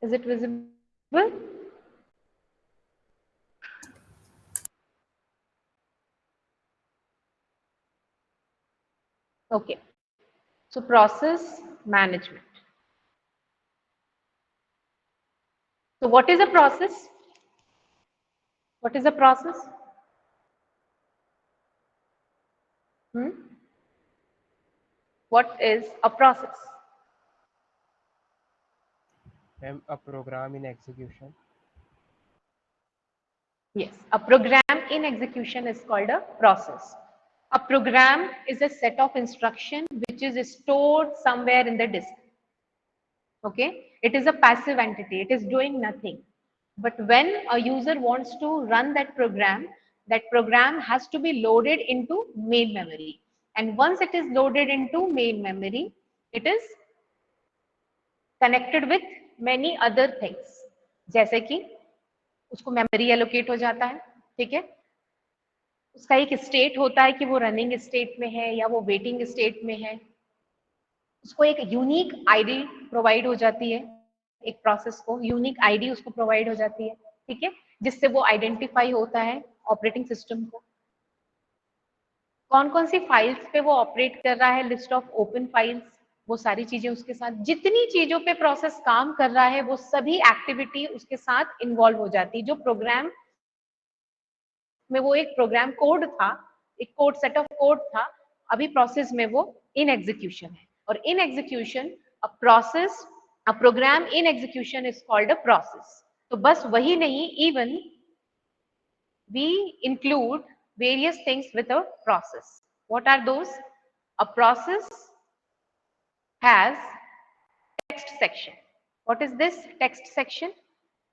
Is it visible? Okay. So process management. So what is a process? What is a process? Hmm? What is a process? A program in execution. Yes, a program in execution is called a process. A program is a set of instruction which is stored somewhere in the disk. Okay, it is a passive entity, it is doing nothing. But when a user wants to run that program has to be loaded into main memory. And once it is loaded into main memory, it is connected with many other things. जैसे कि उसको memory allocate हो जाता है, ठीक है, उसका एक स्टेट होता है कि वो रनिंग स्टेट में है या वो वेटिंग स्टेट में है, उसको एक यूनिक आईडी प्रोवाइड हो जाती है, एक प्रोसेस को यूनिक आईडी उसको प्रोवाइड हो जाती है, ठीक है, जिससे वो आइडेंटिफाई होता है ऑपरेटिंग सिस्टम को। कौन कौन सी फाइल्स पे वो ऑपरेट कर रहा है, लिस्ट ऑफ ओपन फाइल्स, वो सारी चीजें उसके साथ, जितनी चीजों पे प्रोसेस काम कर रहा है वो सभी एक्टिविटी उसके साथ इन्वॉल्व हो जाती है। जो प्रोग्राम में वो एक प्रोग्राम कोड था, एक कोड सेट ऑफ कोड था, अभी प्रोसेस में वो इन एग्जीक्यूशन है। और in execution a process, a program in execution is called a process. तो बस वही नहीं, even we include various things with a process. What are those? A process has text section. What is this text section?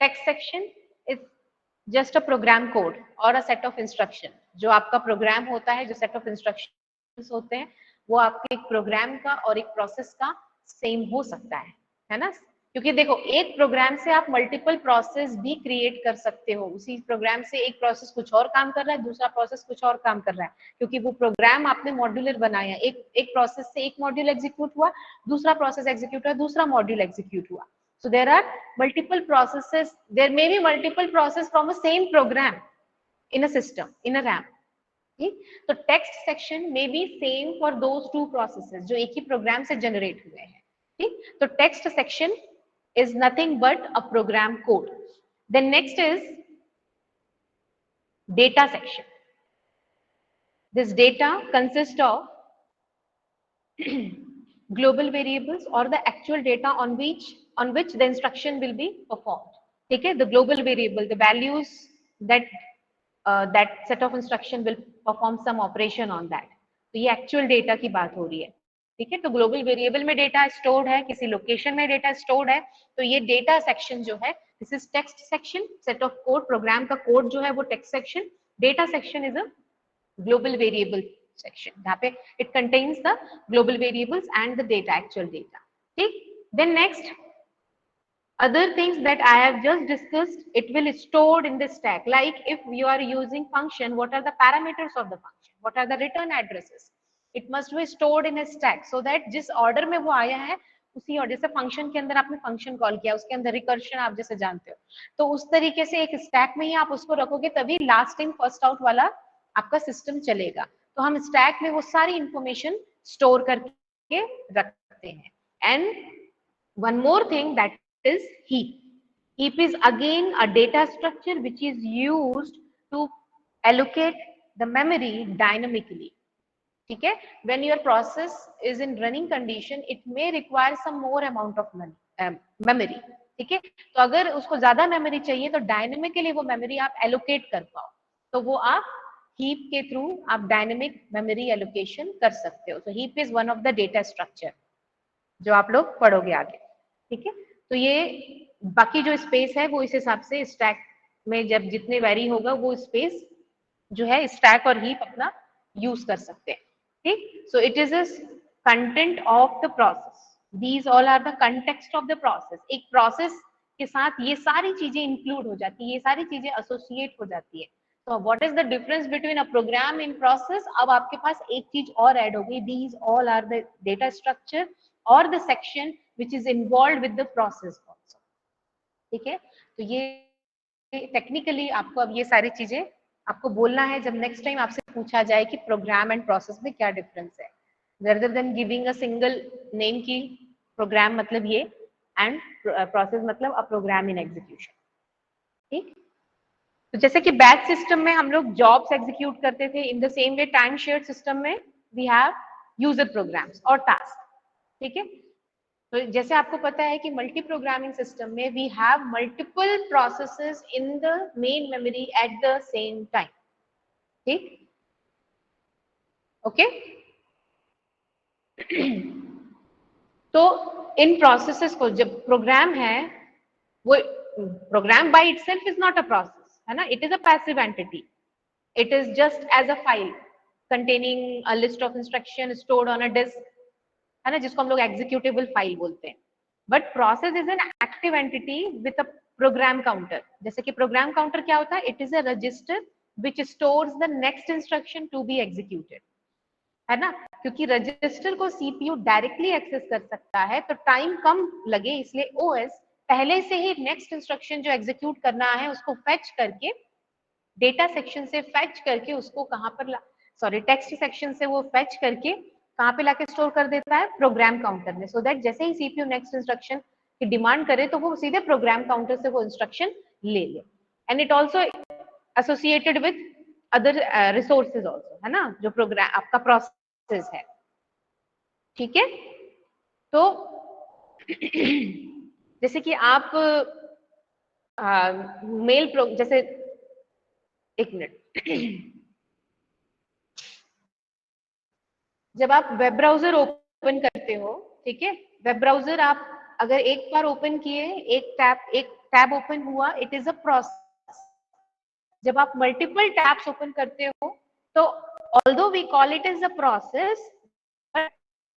Text section is just a program code or a set of instruction. जो आपका programme होता है, जो set of instructions होते हैं, वो आपके एक प्रोग्राम का और एक प्रोसेस का सेम हो सकता है ना? क्योंकि देखो, एक प्रोग्राम से आप मल्टीपल प्रोसेस भी क्रिएट कर सकते हो। उसी प्रोग्राम से एक प्रोसेस कुछ और काम कर रहा है, दूसरा प्रोसेस कुछ और काम कर रहा है, क्योंकि वो प्रोग्राम आपने मॉड्यूलर बनाया। एक प्रोसेस से एक मॉड्यूल एग्जीक्यूट हुआ, दूसरा प्रोसेस एग्जीक्यूट हुआ, दूसरा मॉड्यूल एग्जीक्यूट हुआ। So there are multiple processes, there may be multiple process from a same program in a system, in a RAM. तो टेक्स्ट सेक्शन में B same for those two processes जो एक ही programme से generate हुए हैं। ठीक, तो text section is nothing but a program code. Then next is data section. This data consists of global variables or the actual data on which the instruction will be performed. ठीक है, the global variable, the values that that set of instruction will perform some operation on that. तो ये actual data की बात हो रही है। ठीक है, तो ग्लोबल वेरिएबल में डेटा स्टोर्ड है, किसी लोकेशन में डेटा स्टोर्ड है, तो ये डेटा सेक्शन जो है, this is text section, set of code, program का कोड जो है वो text section. Data section is a global variable section, जहाँ पे it contains the global variables and the data, actual data. ठीक, then next other things that I have just discussed, it will stored in the stack. Like if you are using function, what are the parameters of the function? What are the return addresses? It must be stored in a stack so that जिस order में वो आया है उसी order से function के अंदर आपने function call किया, उसके अंदर recursion आप जैसे जानते हो, तो उस तरीके से एक stack में ही आप उसको रखोगे, तभी last in first out वाला आपका system चलेगा। तो हम stack में वो सारी information store करके रखते हैं। And one more thing, that is heap. Heap is again a data structure which is used to allocate the memory dynamically. ठीक है, when your process is in running condition, it may require some more amount of memory. ठीक है, तो अगर उसको ज्यादा memory चाहिए तो डायनेमिकली वो मेमोरी आप एलोकेट कर पाओ, तो वो आप हीप के थ्रू आप डायनेमिक मेमोरी एलोकेशन कर सकते हो। तो heap is one of the data structure जो आप लोग पढ़ोगे आगे। ठीक है, तो ये बाकी जो स्पेस है वो इस हिसाब से स्टैक में जब जितने वेरी होगा वो स्पेस जो है स्टैक और हीप अपना यूज कर सकते हैं। ठीक, so it is a content of the process, these all are the context of the process. एक प्रोसेस के साथ ये सारी चीजें इंक्लूड हो जाती है, ये सारी चीजें एसोसिएट हो जाती है। तो what is the difference between a program in process? अब आपके पास एक चीज और ऐड हो गई, these all are the data structure or the section which is involved with the process also. ठीक है, तो ये टेक्निकली आपको अब ये सारी चीजें आपको बोलना है जब नेक्स्ट टाइम आपसे पूछा जाए कि प्रोग्राम एंड प्रोसेस में क्या डिफरेंस है, rather than giving a single name की प्रोग्राम मतलब ये एंड प्रोसेस मतलब अ प्रोग्राम इन एग्जीक्यूशन। ठीक, तो जैसे कि बैच सिस्टम में हम लोग जॉब्स एग्जीक्यूट करते थे, in the same way time shared system में वी हैव यूजर प्रोग्राम्स और टास्क। ठीक है, तो जैसे आपको पता है कि मल्टी प्रोग्रामिंग सिस्टम में we have multiple processes in the main memory at the same time. ठीक, ओके। तो इन प्रोसेसेस को जब प्रोग्राम है, वो program by itself is not a process, है ना, it is a passive entity, it is just as a file containing a list of instruction stored on a disk, है ना, जिसको हम लोग एग्जीक्यूटेबल फाइल बोलते हैं। But process is an active entity with a program counter. जैसे कि program counter क्या होता है, it is a register which stores the next instruction to be executed, है ना, क्योंकि रजिस्टर को सीपीयू डायरेक्टली एक्सेस कर सकता है तो टाइम कम लगे, इसलिए ओएस पहले से ही नेक्स्ट इंस्ट्रक्शन जो एग्जीक्यूट करना है उसको फेच करके, डेटा सेक्शन से फेच करके उसको कहां पर, सॉरी टेक्स्ट सेक्शन से वो फेच करके कहां पे लाके स्टोर कर देता है, प्रोग्राम काउंटर में, सो दैट जैसे ही सीपीयू नेक्स्ट इंस्ट्रक्शन की डिमांड करे तो वो सीधे प्रोग्राम काउंटर से वो इंस्ट्रक्शन ले ले। And it also associated with other resources also, है ना, जो प्रोग्राम आपका प्रोसेस है। ठीक है, तो जैसे कि आप मेल प्रो जैसे, एक मिनट, जब आप वेब ब्राउजर ओपन करते हो, ठीक है, वेब ब्राउजर आप अगर एक बार ओपन किए, एक टैब ओपन हुआ, इट इज अ प्रोसेस। जब आप मल्टीपल टैब्स ओपन करते हो तो although we call it as a process, but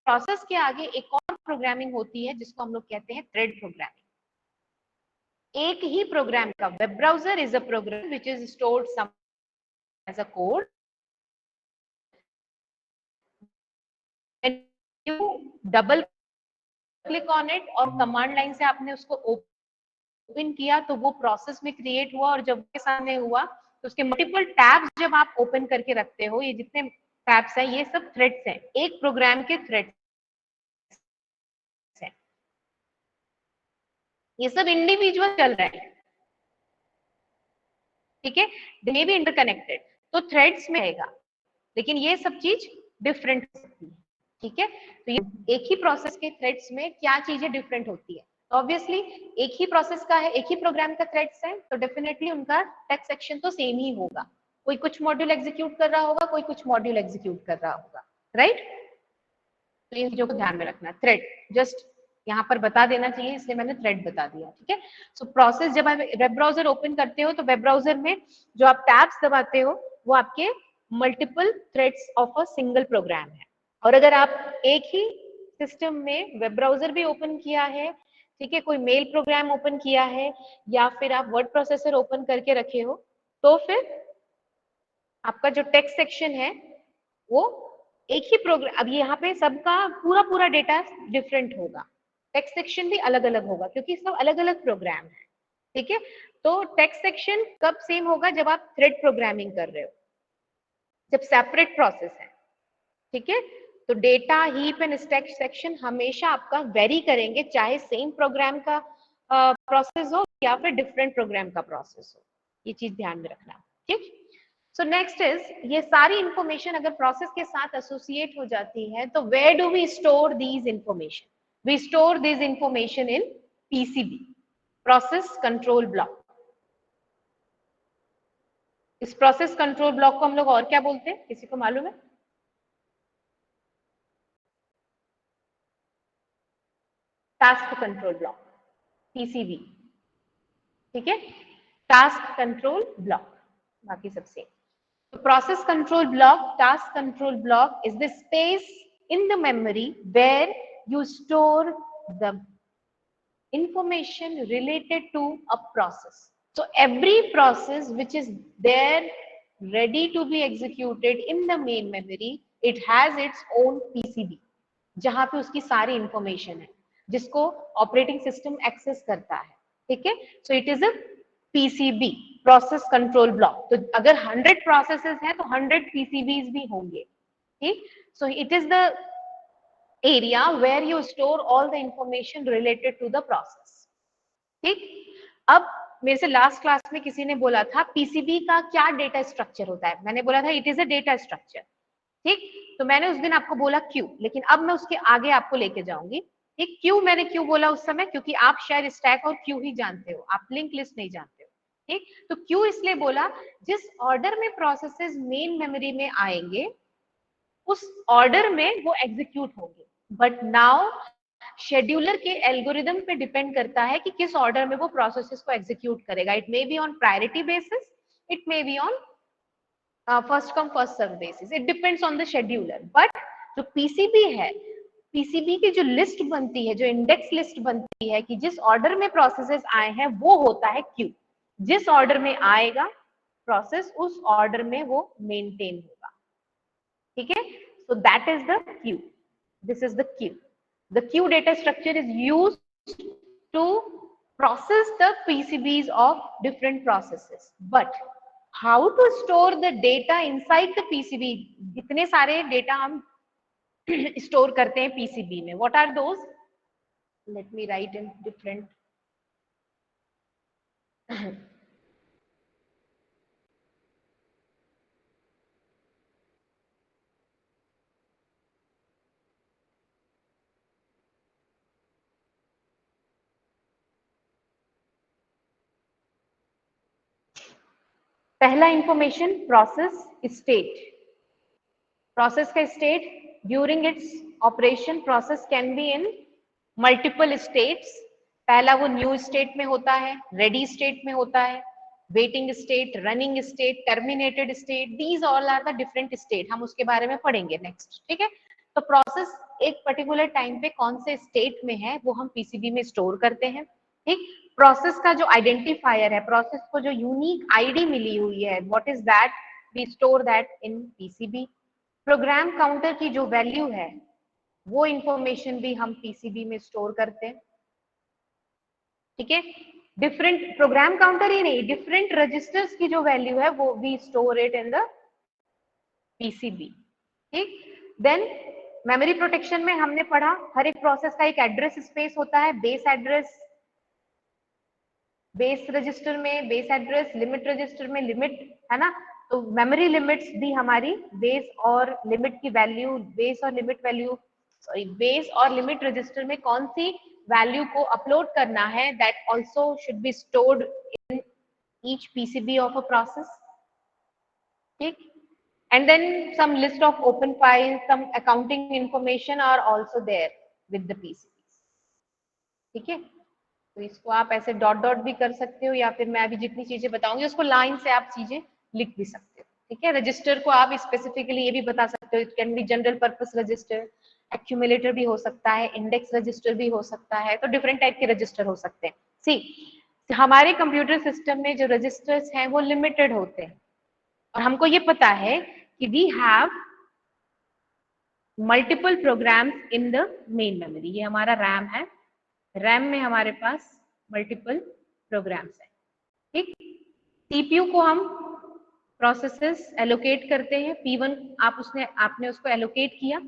process के आगे एक और प्रोग्रामिंग होती है जिसको हम लोग कहते हैं थ्रेड प्रोग्रामिंग। एक ही प्रोग्राम का, web browser is a program which is stored some as a code, you double click on it और कमांड लाइन से आपने उसको ओपन किया तो वो प्रोसेस में क्रिएट हुआ, और जब के सामने हुआ तो उसके मल्टीपल टैब्स जब आप ओपन करके रखते हो, ये जितने टैब्स हैं ये सब थ्रेड्स हैं, एक प्रोग्राम के थ्रेड्स हैं, ये सब इंडिविजुअल चल रहे हैं। ठीक है, दे मे बी इंटरकनेक्टेड, तो थ्रेड्स में रहेगा, लेकिन ये सब चीज डिफरेंट हो सकती है। ठीक है, तो ये एक ही प्रोसेस के थ्रेड्स में क्या चीजें डिफरेंट होती है, ऑब्वियसली एक ही प्रोसेस का है, एक ही प्रोग्राम का थ्रेड्स है, तो डेफिनेटली उनका टेक्स्ट सेक्शन तो सेम ही होगा, कोई कुछ मॉड्यूल एग्जीक्यूट कर रहा होगा, कोई कुछ मॉड्यूल एग्जीक्यूट कर रहा होगा, राइट। तो इन चीजों को ध्यान में रखना, थ्रेड जस्ट यहाँ पर बता देना चाहिए, इसलिए मैंने थ्रेड बता दिया। ठीक है, सो प्रोसेस जब आप वेब ब्राउजर ओपन करते हो तो वेब ब्राउजर में जो आप टैब्स दबाते हो वो आपके multiple threads of a single program है। और अगर आप एक ही सिस्टम में वेब ब्राउजर भी ओपन किया है, ठीक है, कोई मेल प्रोग्राम ओपन किया है, या फिर आप वर्ड प्रोसेसर ओपन करके रखे हो, तो फिर आपका जो टेक्स्ट सेक्शन है वो एक ही प्रोग्राम, अब यहाँ पे सबका पूरा पूरा डेटा डिफरेंट होगा, टेक्स्ट सेक्शन भी अलग अलग होगा क्योंकि सब अलग अलग प्रोग्राम है। ठीक है, तो टेक्स्ट सेक्शन कब सेम होगा, जब आप थ्रेड प्रोग्रामिंग कर रहे हो, जब सेपरेट प्रोसेस है। ठीक है, तो data heap and stack section हमेशा आपका वेरी करेंगे, चाहे सेम प्रोग्राम का प्रोसेस हो या फिर डिफरेंट प्रोग्राम का प्रोसेस हो, ये चीज ध्यान में रखना। ठीक, सो नेक्स्ट इज, ये सारी इंफॉर्मेशन अगर प्रोसेस के साथ एसोसिएट हो जाती है तो where do we store these information, we store this information in PCB, process control block. इस प्रोसेस कंट्रोल ब्लॉक को हम लोग और क्या बोलते हैं, किसी को मालूम है? Task control block, PCB. ठीक है, टास्क कंट्रोल ब्लॉक, बाकी सब सेम। तो process control block, task control block is the space in the memory where you store the information related to a process. So every process which is there ready to be executed in the main memory, it has its own PCB, जहां पे उसकी सारी information है जिसको operating system access करता है। ठीक है, सो it is a PCB, process control block. तो अगर 100 प्रोसेसेस हैं तो 100 पीसीबीज भी होंगे, ठीक। So it is the area where you store all the information related to the process, ठीक। अब मेरे से लास्ट क्लास में किसी ने बोला था पीसीबी का क्या डेटा स्ट्रक्चर होता है, मैंने बोला था it is a data structure, ठीक। तो मैंने उस दिन आपको बोला क्यू, लेकिन अब मैं उसके आगे आपको लेके जाऊंगी, ठीक। क्यू मैंने क्यों बोला उस समय, क्योंकि आप शायद स्टैक और क्यू ही जानते हो, आप लिंक लिस्ट नहीं जानते हो, ठीक। तो क्यू इसलिए बोला, जिस ऑर्डर में प्रोसेसेस मेन मेमोरी में आएंगे उस ऑर्डर में वो एग्जीक्यूट होंगे। बट नाउ शेड्यूलर के एल्गोरिदम पे डिपेंड करता है कि किस ऑर्डर में वो प्रोसेसेस को एग्जीक्यूट करेगा। It may be on priority basis, it may be on first come first serve basis, it depends on the scheduler. But जो पीसीबी है, पीसीबी की जो लिस्ट बनती है, जो इंडेक्स लिस्ट बनती है कि जिस ऑर्डर में प्रोसेसेस आए हैं वो होता है क्यू। जिस ऑर्डर में आएगा प्रोसेस उस ऑर्डर में वो मेंटेन होगा, ठीक है। So that is the Q, this is the Q. The queue data structure is used to process the PCBs of different processes. But how to store the data inside the PCB? इतने सारे data हम store करते हैं PCB में. What are those? Let me write in different. पहला information process state. Process का state during its operation process can be in multiple states. पहला वो न्यू स्टेट में होता है, रेडी स्टेट में होता है, waiting state, running state, terminated state. These all are the different state. हम उसके बारे में पढ़ेंगे नेक्स्ट, ठीक है. तो प्रोसेस एक पर्टिकुलर टाइम पे कौन से स्टेट में है वो हम पीसीबी में स्टोर करते हैं, ठीक. प्रोसेस का जो आइडेंटिफायर है, प्रोसेस को जो यूनिक आईडी मिली हुई है, what is that, we store that in PCB. Program counter की जो वैल्यू है वो इंफॉर्मेशन भी हम पीसीबी में स्टोर करते हैं, ठीक है. डिफरेंट प्रोग्राम काउंटर ही नहीं, डिफरेंट रजिस्टर्स की जो वैल्यू है वो we store it in the PCB, ठीक. देन मेमोरी प्रोटेक्शन में हमने पढ़ा हर एक प्रोसेस का एक एड्रेस स्पेस होता है. बेस एड्रेस, बेस रजिस्टर में बेस एड्रेस, लिमिट रजिस्टर में लिमिट, है ना. तो मेमोरी लिमिट्स भी हमारी बेस और लिमिट की वैल्यू, बेस और लिमिट वैल्यू, सॉरी बेस और लिमिट रजिस्टर में कौन सी वैल्यू को अपलोड करना है, that also should be stored in each PCB of a process, ठीक. And then some list of open files, some accounting information are also there with the PCBs, ठीक है. तो इसको आप ऐसे डॉट डॉट भी कर सकते हो, या फिर मैं अभी जितनी चीजें बताऊंगी उसको लाइन से आप चीजें लिख भी सकते हो, ठीक है. रजिस्टर को आप स्पेसिफिकली ये भी बता सकते हो, it can B general purpose register, accumulator भी हो सकता है, इंडेक्स रजिस्टर भी हो सकता है. तो डिफरेंट टाइप के रजिस्टर हो सकते हैं. सी हमारे कंप्यूटर सिस्टम में जो रजिस्टर्स हैं वो लिमिटेड होते हैं, और हमको ये पता है कि we have multiple programs in the main memory. ये हमारा रैम है, रैम में हमारे पास मल्टीपल प्रोग्राम्स हैं, ठीक. सीपीयू को हम प्रोसेसेस एलोकेट करते हैं. P1 आपने उसको एलोकेट किया.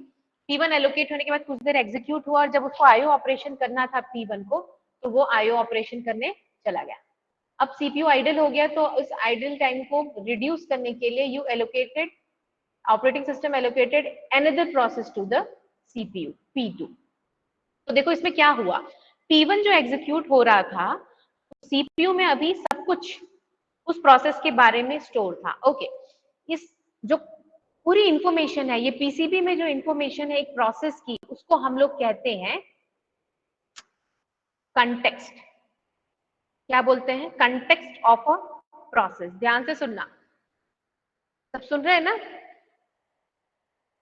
P1 एलोकेट होने के बाद कुछ देर एग्जीक्यूट हुआ, और जब उसको आईओ ऑपरेशन करना था P1 को, तो वो आईओ ऑपरेशन करने चला गया. अब सीपीयू आइडल हो गया, तो उस आइडल टाइम को रिड्यूस करने के लिए you allocated, operating system allocated another process to the CPU P2. तो देखो इसमें क्या हुआ, P1 जो एग्जीक्यूट हो रहा था, सीपीयू में अभी सब कुछ उस प्रोसेस के बारे में स्टोर था. ओके, इस जो पूरी इंफॉर्मेशन है, ये पीसीबी में जो इंफॉर्मेशन है एक प्रोसेस की, उसको हम लोग कहते हैं कंटेक्स्ट. क्या बोलते हैं? Context of a process. ध्यान से सुनना, सब सुन रहे हैं ना?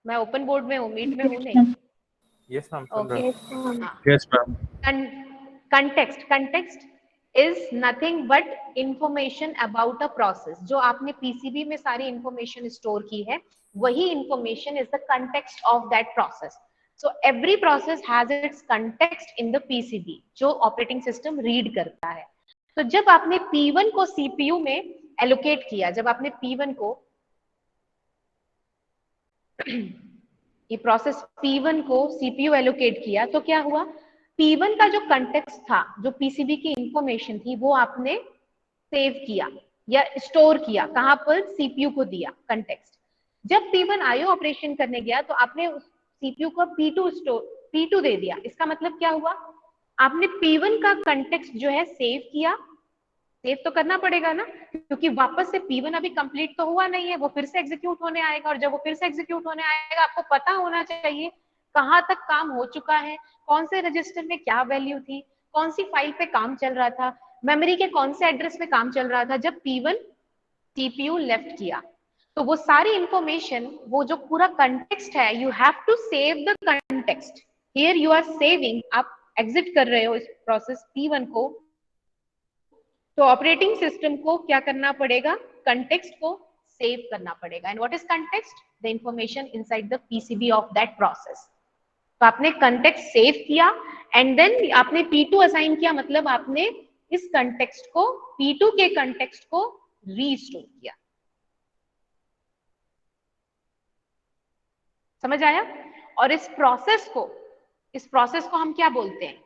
मैं ओपन बोर्ड में हूँ, मीट में हूँ नहीं? Yes, ma'am. Okay. Yes, ma'am. Context is nothing but information about a process. जो आपने पीसीबी में सारी इंफॉर्मेशन स्टोर की है, वही information is the context of that process. So every process has its context in the PCB, जो operating system read करता है. तो जब आपने P1 को CPU में एलोकेट किया, जब आपने P1 को ये प्रोसेस P1 को CPU एलोकेट किया, तो क्या हुआ, P1 का जो कंटेक्स्ट था, जो पीसीबी की इंफॉर्मेशन थी, वो आपने सेव किया या स्टोर किया, कहां पर, सीपीयू को दिया कंटेक्स्ट। जब P1 आईओ ऑपरेशन करने गया तो आपने उस सीपीयू को P2 दे दिया। इसका मतलब क्या हुआ, आपने P1 का कंटेक्स्ट जो है सेव किया, सेव तो करना पड़ेगा ना, क्योंकि वापस से P1 अभी कंप्लीट तो हुआ नहीं है, वो फिर से एग्जीक्यूट होने आएगा, और जब वो फिर से एग्जीक्यूट होने आएगा आपको पता होना चाहिए कहां तक काम हो चुका है, कौन से रजिस्टर में क्या वैल्यू थी, कौन सी फाइल पे काम चल रहा था, मेमोरी के कौन से एड्रेस पे काम चल रहा था जब P1 CPU लेफ्ट किया। तो वो सारी इंफॉर्मेशन, वो जो पूरा कंटेक्स्ट है, you have to save the context. Here you are saving, आप एग्जिट कर रहे हो इस प्रोसेस P1 को, तो ऑपरेटिंग सिस्टम को क्या करना पड़ेगा, कंटेक्स्ट को सेव करना पड़ेगा। And what is context, the information inside the PCB of that process. तो आपने कंटेक्स्ट सेव किया एंड देन आपने P2 असाइन किया, मतलब आपने इस कंटेक्स्ट को, P2 के कंटेक्स्ट को रीस्टोर किया। समझ आया? और इस प्रोसेस को हम क्या बोलते हैं,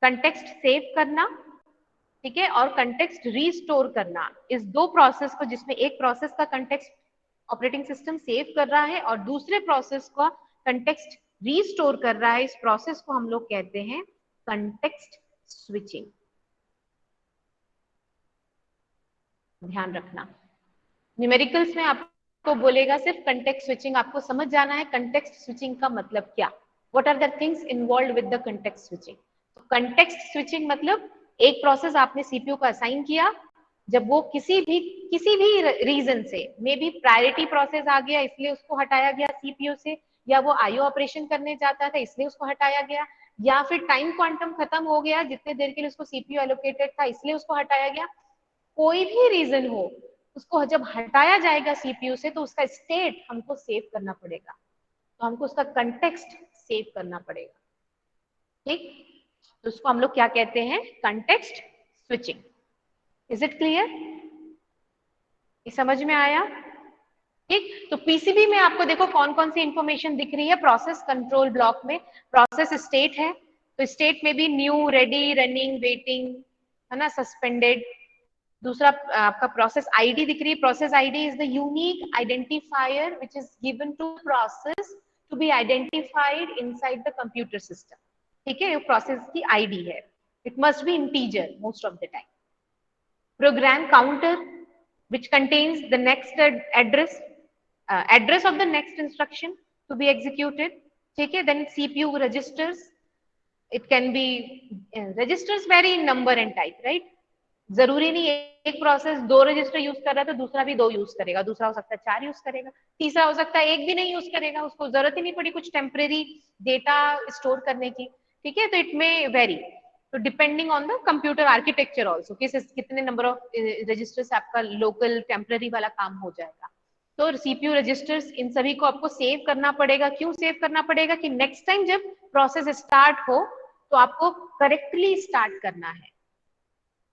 कंटेक्स्ट सेव करना, ठीक है, और कंटेक्स्ट रीस्टोर करना। इस दो प्रोसेस को, जिसमें एक प्रोसेस का कंटेक्स्ट ऑपरेटिंग सिस्टम सेव कर रहा है और दूसरे प्रोसेस का कंटेक्स्ट रीस्टोर कर रहा है, इस प्रोसेस को हम लोग कहते हैं कंटेक्स्ट स्विचिंग। ध्यान रखना, न्यूमेरिकल्स में आपको बोलेगा सिर्फ कंटेक्स्ट स्विचिंग, आपको समझ जाना है कंटेक्स्ट स्विचिंग का मतलब क्या, what are the things involve with the context switching. Context switching मतलब एक प्रोसेस आपने सीपीयू को असाइन किया, जब वो किसी भी रीजन से, मे बी प्रायोरिटी प्रोसेस आ गया इसलिए उसको हटाया गया सीपीयू से, या वो आईओ ऑपरेशन करने जाता था इसलिए उसको हटाया गया, या फिर टाइम क्वांटम खत्म हो गया जितने देर के लिए उसको सीपीयू एलोकेटेड था इसलिए उसको हटाया गया, कोई भी रीजन हो, उसको जब हटाया जाएगा सीपीयू से तो उसका स्टेट हमको सेव करना पड़ेगा, तो हमको उसका कंटेक्स्ट सेव करना पड़ेगा। ठीक, तो उसको हम लोग क्या कहते हैं, context switching. Is it clear? ये समझ में आया? ठीक, तो पीसीबी में आपको देखो कौन कौन सी इंफॉर्मेशन दिख रही है। प्रोसेस कंट्रोल ब्लॉक में प्रोसेस स्टेट है, तो स्टेट में भी न्यू, रेडी, रनिंग, वेटिंग, है ना, सस्पेंडेड। दूसरा आपका प्रोसेस आईडी दिख रही है। Process ID is the unique identifier which is given to process to be identified inside the computer system. ठीक है, ये प्रोसेस की आईडी है, it must be integer most of the time. Program counter which contains the next address of the next instruction to be executed. ठीक है, then CPU registers, it can be registers vary in number and type, right? जरूरी नहीं एक process 2 register use कर रहा है तो दूसरा भी 2 यूज करेगा, दूसरा हो सकता है 4 यूज करेगा, तीसरा हो सकता है 1 भी नहीं यूज करेगा, उसको जरूरत ही नहीं पड़ी कुछ टेम्परेरी डेटा स्टोर करने की। ठीक है, तो इट मे वेरी, तो depending on the computer architecture also, कितने नंबर ऑफ रजिस्टर्स आपका लोकल टेम्परेरी वाला काम हो जाएगा। तो सीपीयू रजिस्टर्स, इन सभी को आपको सेव करना पड़ेगा। क्यों सेव करना पड़ेगा, कि नेक्स्ट टाइम जब प्रोसेस स्टार्ट हो तो आपको करेक्टली स्टार्ट करना है।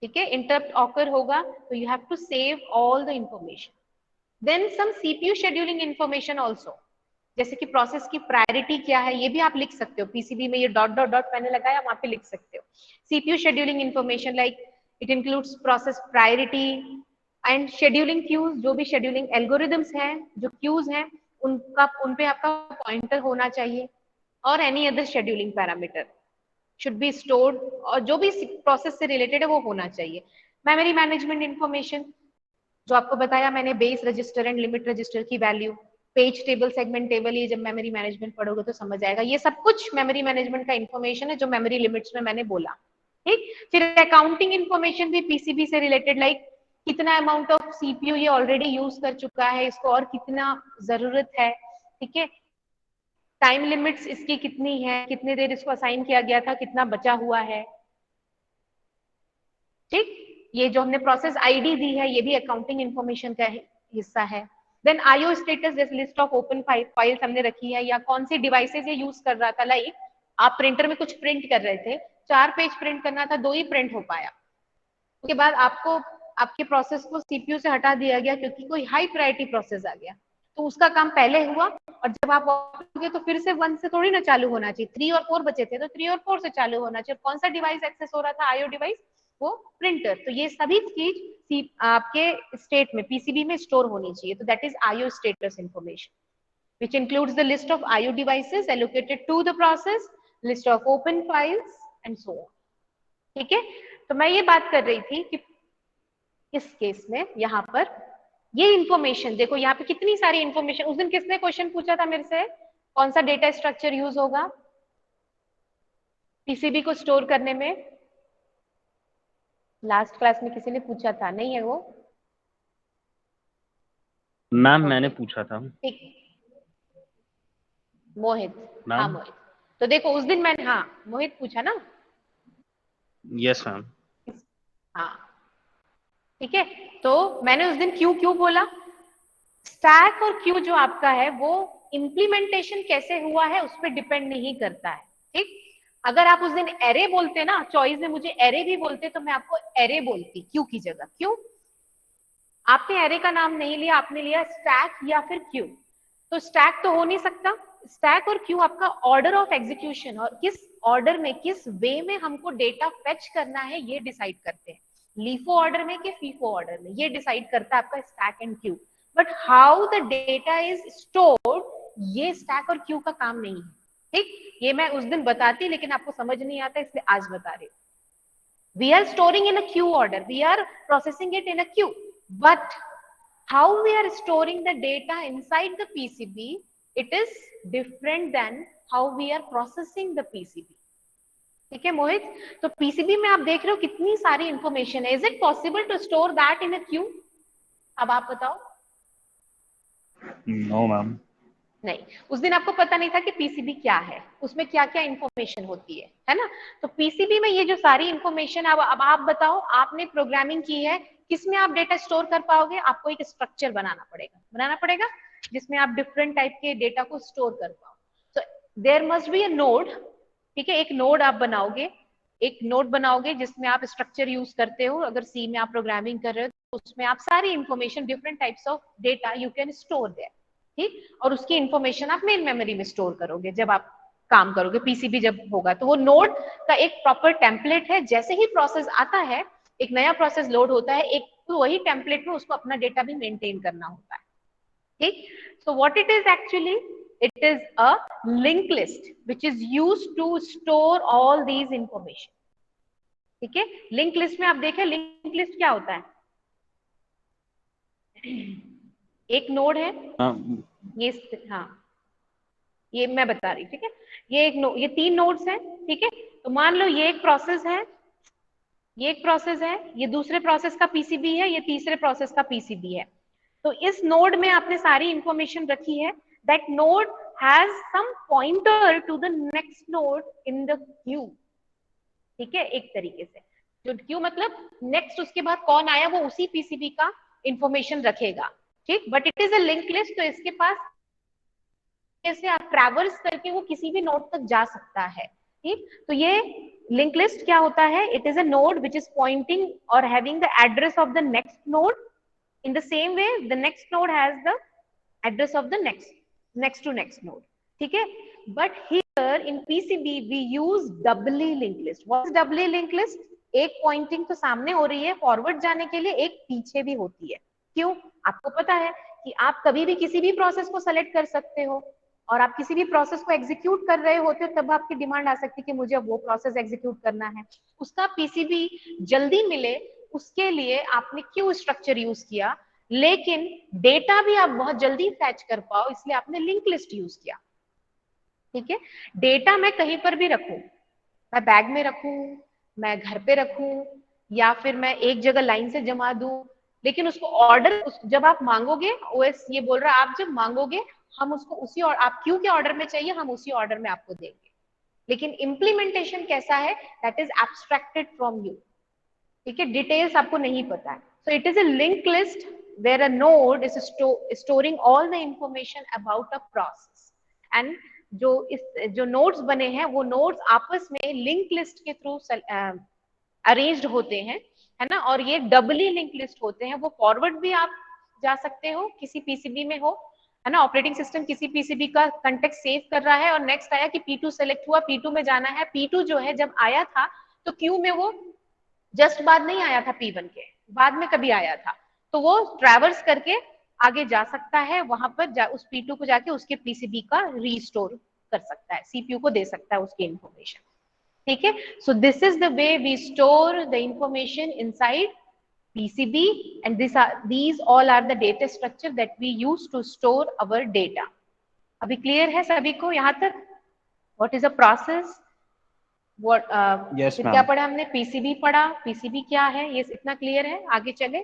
ठीक है, इंटरप्ट ऑकर होगा तो you have to save all the information. Then some CPU scheduling information also, जैसे कि प्रोसेस की प्रायोरिटी क्या है ये भी आप लिख सकते हो। पीसीबी में ये डॉट डॉट डॉट मैंने लगाया, वहां पे लिख सकते हो CPU scheduling information, like it includes process priority and scheduling queues. जो भी शेड्यूलिंग एल्गोरिदम्स हैं, जो क्यूज हैं, उन पे आपका पॉइंटर होना चाहिए, और any other scheduling parameter should be stored, और जो भी प्रोसेस से रिलेटेड है वो होना चाहिए। मेमोरी मैनेजमेंट इंफॉर्मेशन, जो आपको बताया मैंने, base register and limit register की value, page table, segment table, ये जब मेमोरी मैनेजमेंट पढ़ोगे तो समझ आएगा। ये सब कुछ मेमोरी मैनेजमेंट का इंफॉर्मेशन है जो मेमोरी लिमिट्स में मैंने बोला। ठीक, फिर अकाउंटिंग इंफॉर्मेशन भी पीसीबी से रिलेटेड, लाइक कितना अमाउंट ऑफ सीपीयू ये ऑलरेडी यूज कर चुका है, इसको और कितना जरूरत है। ठीक है, टाइम लिमिट्स इसकी कितनी है, कितने देर इसको असाइन किया गया था, कितना बचा हुआ है। ठीक, ये जो हमने प्रोसेस आईडी दी है ये भी अकाउंटिंग इंफॉर्मेशन का हिस्सा है। देन आईओ स्टेटस, जैसे लिस्ट ऑफ ओपन फाइल्स हमने रखी है, या कौन सी डिवाइसेस ये यूज कर रहा था। लाइक आप प्रिंटर में कुछ प्रिंट कर रहे थे, 4 पेज प्रिंट करना था, 2 ही प्रिंट हो पाया, उसके बाद आपको आपके प्रोसेस को सीपीयू से हटा दिया गया क्योंकि कोई हाई प्रायोरिटी प्रोसेस आ गया, तो उसका काम पहले हुआ, और जब आप वापस तो फिर से 1 से थोड़ी ना चालू होना चाहिए, 3 और 4 बचे थे तो 3 और 4 से चालू होना चाहिए। कौन सा डिवाइस एक्सेस हो रहा था, आईओ डिवाइस, वो प्रिंटर। तो ये सभी चीज आपके स्टेट में पीसीबी में स्टोर होनी चाहिए, तो that is IO status information which includes the list of IO devices allocated to the process, list of open files and so on। ठीक है, तो मैं ये बात कर रही थी कि इस केस में यहाँ पर ये इंफॉर्मेशन देखो, यहाँ पे कितनी सारी इंफॉर्मेशन। उस दिन किसने क्वेश्चन पूछा था मेरे से, कौन सा डेटा स्ट्रक्चर यूज होगा पीसीबी को स्टोर करने में? लास्ट क्लास में किसी ने पूछा था, नहीं है वो? मैम मैंने पूछा था। ठीक, मोहित। मैम। हाँ मोहित, तो देखो उस दिन मैंने, हाँ मोहित पूछा ना? Yes ma'am. हाँ ठीक है, तो मैंने उस दिन क्यों क्यों बोला, स्टैक और क्यू जो आपका है वो इंप्लीमेंटेशन कैसे हुआ है उस पर डिपेंड नहीं करता है। ठीक, अगर आप उस दिन एरे बोलते ना, चॉइस में मुझे एरे भी बोलते तो मैं आपको एरे बोलती क्यू की जगह। क्यों? आपने एरे का नाम नहीं लिया, आपने लिया स्टैक या फिर क्यू। तो स्टैक तो हो नहीं सकता, स्टैक और क्यू आपका ऑर्डर ऑफ एग्जीक्यूशन और किस ऑर्डर में, किस वे में हमको डेटा फेच करना है ये डिसाइड करते हैं, लीफो ऑर्डर में कि फीफो ऑर्डर में, ये डिसाइड करता है आपका stack and Q. But how the data is stored, ये स्टैक और क्यू का काम नहीं है। ठीक, ये मैं उस दिन बताती लेकिन आपको समझ नहीं आता इसलिए आज बता रही हूँ। We are storing in a queue order, we are processing it in a queue, but how we are storing the data inside the PCB, it is different than how we are processing the PCB। ठीक है मोहित, तो PCB में आप देख रहे हो कितनी सारी इंफॉर्मेशन है। Is it possible to store that in a queue? अब आप बताओ। No ma'am. नहीं, उस दिन आपको पता नहीं था कि पीसीबी क्या है, उसमें क्या क्या इंफॉर्मेशन होती है ना? तो पीसीबी में ये जो सारी इंफॉर्मेशन, अब आप बताओ, आपने प्रोग्रामिंग की है, किसमें आप डेटा स्टोर कर पाओगे? आपको एक स्ट्रक्चर बनाना पड़ेगा जिसमें आप डिफरेंट टाइप के डेटा को स्टोर कर पाओ। तो there must be a node. ठीक है, एक नोड आप बनाओगे, एक नोड बनाओगे जिसमें आप स्ट्रक्चर यूज करते हो। अगर सी में आप प्रोग्रामिंग कर रहे हो तो उसमें आप सारी information, different types of data you can store there. ठीक, और उसकी इंफॉर्मेशन आप मेन मेमोरी में स्टोर करोगे जब आप काम करोगे, पीसीबी जब होगा। तो वो नोड का एक प्रॉपर टेम्पलेट है, जैसे ही प्रोसेस आता है, एक नया प्रोसेस लोड होता है, एक तो वही टेम्पलेट में उसको अपना डेटा भी मेंटेन करना होता है। ठीक, so what it is actually, it is a linked list which is used to store all these information। ठीक है, लिंक लिस्ट में आप देखें, लिंक लिस्ट क्या होता है? एक नोड है, ये, हाँ ये मैं बता रही, ठीक है, ये 3 नोड्स हैं। ठीक है, तो मान लो ये एक प्रोसेस है, ये एक प्रोसेस है, ये दूसरे प्रोसेस का पीसीबी है, ये तीसरे प्रोसेस का पीसीबी है। तो इस नोड में आपने सारी इंफॉर्मेशन रखी है। That node has some pointer to the next node in the queue. ठीक है, एक तरीके से जो क्यू मतलब नेक्स्ट, उसके बाद कौन आया वो उसी पीसीबी का इंफॉर्मेशन रखेगा। ठीक, but it is a link list, तो इसके पास कैसे आप ट्रैवर्स करके वो किसी भी नोड तक जा सकता है। ठीक, तो ये लिंक लिस्ट क्या होता है? It is a node which is pointing और having the address of the next node. In the same way, the next node has the address of the next to next node. ठीक है, but here in PCB we use doubly linked list। What is doubly linked list? एक Poynting तो सामने हो रही है forward जाने के लिए, एक पीछे भी होती है। क्यों? आपको पता है कि आप कभी भी किसी भी प्रोसेस को सेलेक्ट कर सकते हो, और आप किसी भी प्रोसेस को एग्जीक्यूट कर रहे होते हो तब आपकी डिमांड आ सकती है कि मुझे वो प्रोसेस एग्जीक्यूट करना है, उसका पीसीबी जल्दी मिले, उसके लिए आपने क्यू स्ट्रक्चर यूज किया। लेकिन डेटा भी आप बहुत जल्दी फैच कर पाओ इसलिए आपने लिंक लिस्ट यूज किया। ठीक है, डेटा मैं कहीं पर भी रखूं, मैं बैग में रखूं, मैं घर पे रखूं, या फिर मैं एक जगह लाइन से जमा दूं, लेकिन उसको ऑर्डर जब आप मांगोगे, ओएस ये बोल रहा है आप जब मांगोगे हम उसको उसी, और आप क्यू के ऑर्डर में चाहिए हम उसी ऑर्डर में आपको देंगे। लेकिन इम्प्लीमेंटेशन कैसा है? That is abstracted from you. ठीक है, डिटेल्स आपको नहीं पता है। सो it is a link list where a node is storing all the information about a process, and जो नोड्स बने हैं वो नोड्स आपस में लिंक लिस्ट के थ्रू अरेंज्ड होते हैं। है ना, और ये डबली लिंक लिस्ट होते हैं, वो फॉरवर्ड भी आप जा सकते हो किसी पीसीबी में हो, है ना, ऑपरेटिंग सिस्टम किसी पीसीबी का कंटेक्ट सेव कर रहा है और नेक्स्ट आया कि P2 सेलेक्ट हुआ, P2 में जाना है, P2 जो है जब आया था तो क्यू में वो जस्ट बाद नहीं आया था P1 के, बाद में कभी आया था, तो वो ट्रैवर्स करके आगे जा सकता है, वहां पर उस P2 को जाके उसके पीसीबी का रीस्टोर कर सकता है, सीपीयू को दे सकता है उसकी इंफॉर्मेशन, ठीक है। So this is the way we store the information inside PCB and these all are the data structure that we use to store our data. अभी क्लियर है सभी को यहाँ तक? What is a process? What Yes, फिर क्या ma'am. पढ़ा हमने? PCB पढ़ा, PCB क्या है, ये इतना क्लियर है? आगे चले।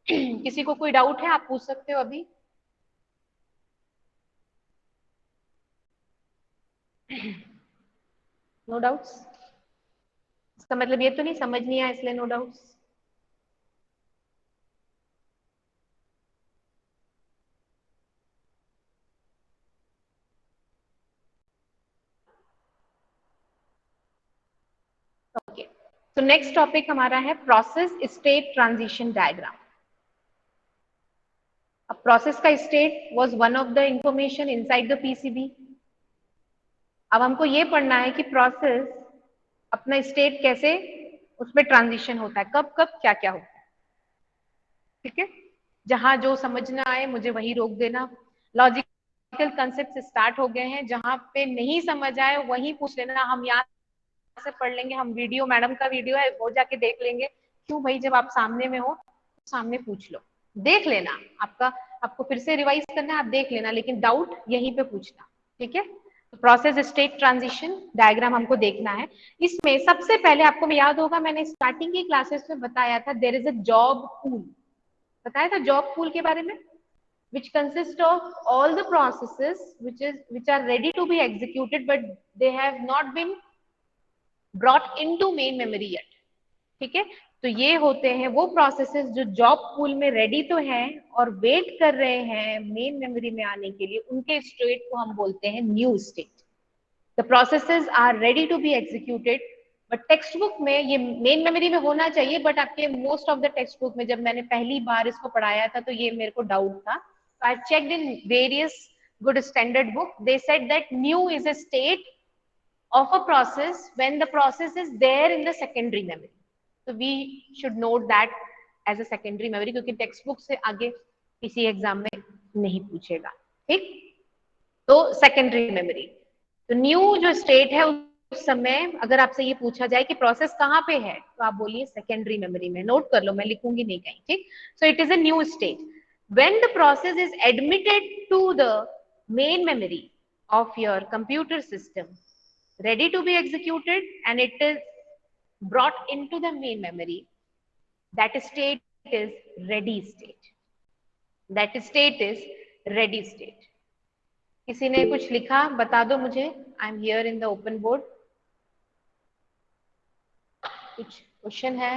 किसी को कोई डाउट है आप पूछ सकते हो अभी। No doubts? इसका मतलब ये तो नहीं समझ नहीं आया इसलिए नो डाउट्स? ओके, तो नेक्स्ट टॉपिक हमारा है प्रोसेस स्टेट ट्रांजिशन डायग्राम। अब प्रोसेस का state was one of the information inside the PCB. अब हमको ये पढ़ना है कि प्रोसेस अपना स्टेट कैसे उसमें ट्रांजिशन होता है, कब कब क्या क्या होता है, ठीक है। जहां जो समझना आए मुझे वही रोक देना। लॉजिकल कंसेप्ट स्टार्ट हो गए हैं, जहां पे नहीं समझ आए वही पूछ लेना, हम यहाँ से पढ़ लेंगे, हम वीडियो, मैडम का वीडियो है वो जाके देख लेंगे। क्यों भाई, जब आप सामने में हो सामने पूछ लो, देख लेना, आपको फिर से रिवाइज करना है, आप देख लेना, लेकिन डाउट यहीं पे पूछना, ठीक है। तो प्रोसेस स्टेट ट्रांजिशन डायग्राम हमको देखना है। इसमें सबसे पहले आपको याद होगा मैंने स्टार्टिंग की क्लासेस में बताया था, there is a job pool, बताया था जॉब पूल के बारे में, which consist of all the processes which are ready to be executed but they have not been brought into main memory yet, ठीक है। तो ये होते हैं वो प्रोसेसेस जो जॉब पूल में रेडी तो हैं और वेट कर रहे हैं मेन मेमोरी में आने के लिए, उनके स्टेट को हम बोलते हैं new state. The processes are ready to be executed, but textbook में ये मेन मेमोरी में होना चाहिए, बट आपके most of the textbook में जब मैंने पहली बार इसको पढ़ाया था तो ये मेरे को डाउट था। I checked in various good standard book, they said that new is a state of a process when the process is there in the secondary memory. So we should note that as a secondary memory, क्योंकि text book से आगे किसी exam में नहीं पूछेगा, ठीक। तो secondary memory, तो न्यू जो स्टेट है उस समय अगर आपसे ये पूछा जाए कि प्रोसेस कहाँ पे है तो आप बोलिए सेकेंडरी मेमोरी में, नोट कर लो, मैं लिखूंगी नहीं कहीं, ठीक। So it is a new state when the process is admitted to the main memory of your computer system, ready to be executed, and it is brought into the main memory, that state is ready state, that state is ready state। किसी ने कुछ लिखा बता दो मुझे, I am here in the open board. कुछ question है?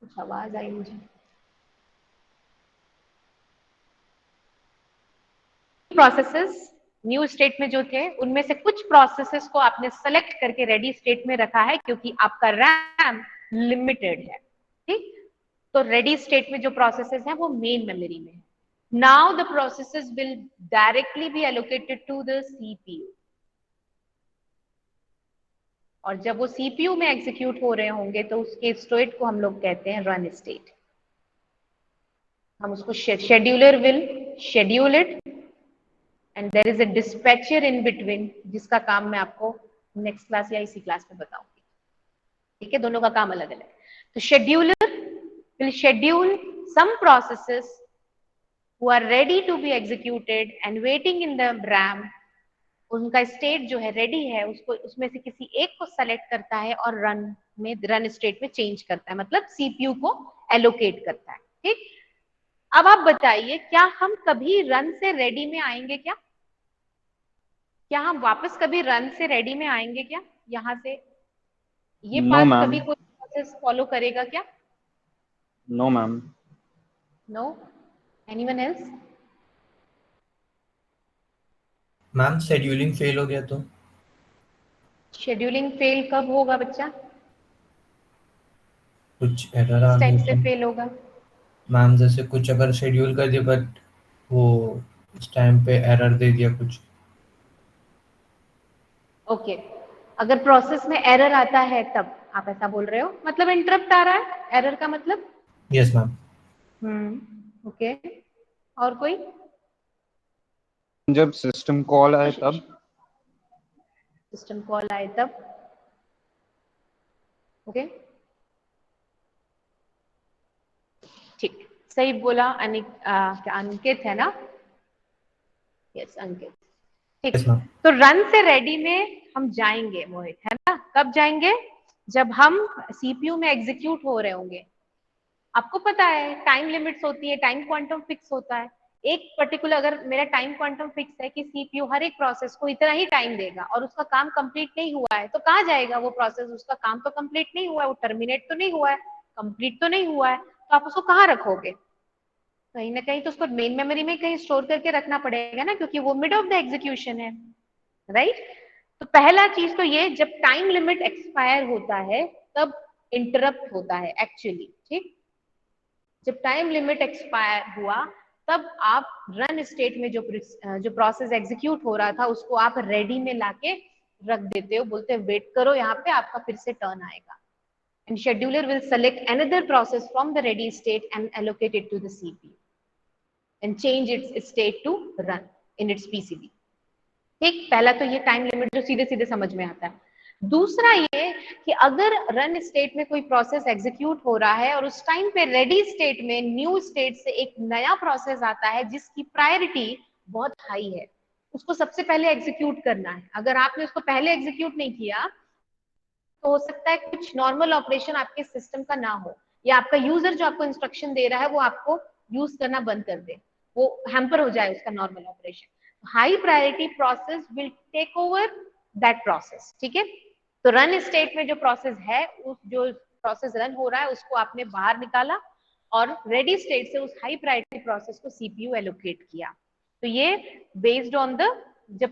कुछ आवाज आई मुझे। प्रोसेसेस न्यू स्टेट में जो थे उनमें से कुछ प्रोसेसेस को आपने सेलेक्ट करके रेडी स्टेट में रखा है क्योंकि आपका रैम लिमिटेड है, ठीक। तो रेडी स्टेट में जो प्रोसेसेस हैं वो मेन मेमोरी में है। Now the processes will directly be allocated to the CPU, और जब वो सीपीयू में एग्जीक्यूट हो रहे होंगे तो उसके स्टेट को हम लोग कहते हैं रन स्टेट। हम उसको scheduler will schedule it and there is a dispatcher in between, जिसका काम मैं आपको नेक्स्ट क्लास या इसी क्लास में बताऊंगी, ठीक है। दोनों का काम अलग अलग है। तो scheduler will schedule some processes who are ready to be executed and waiting in the RAM, उनका स्टेट जो है रेडी है उसको उसमें से किसी एक को सेलेक्ट करता है और रन स्टेट में चेंज करता है, मतलब सीपीयू को एलोकेट करता है, ठीक। अब आप बताइए क्या हम कभी रन से रेडी में आएंगे क्या? क्या हम वापस कभी रन से रेडी में आएंगे क्या? यहाँ से ये No, पाथ ma'am. कभी कोई प्रोसेस फॉलो करेगा क्या? No, ma'am. No. Anyone else? Ma'am scheduling fail हो गया तो? शेड्यूलिंग फेल कब होगा बच्चा? कुछ एरर आ किस टाइप गया से तो? फेल होगा? मैम जैसे कुछ अगर शेड्यूल कर दिया बट वो उस टाइम पे एरर दे दिया कुछ। ओके, अगर प्रोसेस में एरर आता है तब आप ऐसा बोल रहे हो, मतलब इंटरप्ट आ रहा है, एरर का मतलब? Yes ma'am. ओके, और कोई? जब सिस्टम कॉल आए तब। सिस्टम कॉल आए तब, ओके, ठीक, सही बोला। क्या अंकित है ना? यस अंकित, ठीक। Yes ma'am. तो रन से रेडी में हम जाएंगे मोहित, है ना? कब जाएंगे? जब हम सीपीयू में एग्जीक्यूट हो रहे होंगे। आपको पता है टाइम लिमिट्स होती है, टाइम क्वांटम फिक्स होता है। एक पर्टिकुलर, अगर मेरा टाइम क्वांटम फिक्स है कि सीपीयू हर एक प्रोसेस को इतना ही टाइम देगा और उसका काम कंप्लीट नहीं हुआ है, तो कहाँ जाएगा वो प्रोसेस? उसका काम तो कंप्लीट नहीं हुआ है, वो टर्मिनेट तो नहीं हुआ है, कंप्लीट तो नहीं हुआ है, तो आप उसको कहाँ रखोगे? कहीं ना कहीं तो उसको मेन मेमोरी में कहीं स्टोर करके रखना पड़ेगा ना, क्योंकि वो मिड ऑफ द एग्जीक्यूशन है, राइट? तो पहला चीज तो ये, जब टाइम लिमिट एक्सपायर होता है तब इंटरप्ट होता है एक्चुअली, ठीक? जब टाइम लिमिट एक्सपायर हुआ तब आप रन स्टेट में जो प्रोसेस एग्जीक्यूट हो रहा था उसको आप रेडी में लाके रख देते हो, बोलते हैं वेट करो, यहाँ पे आपका फिर से टर्न आएगा, and scheduler will select another process from the ready state and allocate it to the CPU and change its state to run in its PCB. ठीक, पहला तो ये टाइम लिमिट जो सीधे सीधे समझ में आता है। दूसरा ये कि अगर रन स्टेट में कोई प्रोसेस एग्जीक्यूट हो रहा है और उस टाइम पे रेडी स्टेट में न्यू स्टेट से एक नया प्रोसेस आता है जिसकी प्रायोरिटी बहुत हाई है, उसको सबसे पहले एग्जीक्यूट करना है। अगर आपने उसको पहले एग्जीक्यूट नहीं किया तो हो सकता है कुछ नॉर्मल ऑपरेशन आपके सिस्टम का ना हो, या आपका यूजर जो आपको इंस्ट्रक्शन दे रहा है वो आपको यूज करना बंद कर दे, वो हैम्पर हो जाए उसका normal operation. High priority process will take over that process, ठीक है? तो रन स्टेट में जो प्रोसेस है, उस जो प्रोसेस रन हो रहा है उसको आपने बाहर निकाला और रेडी स्टेट से उस हाई प्रायोरिटी प्रोसेस को सीपीयू एलोकेट किया। तो ये बेस्ड ऑन द, जब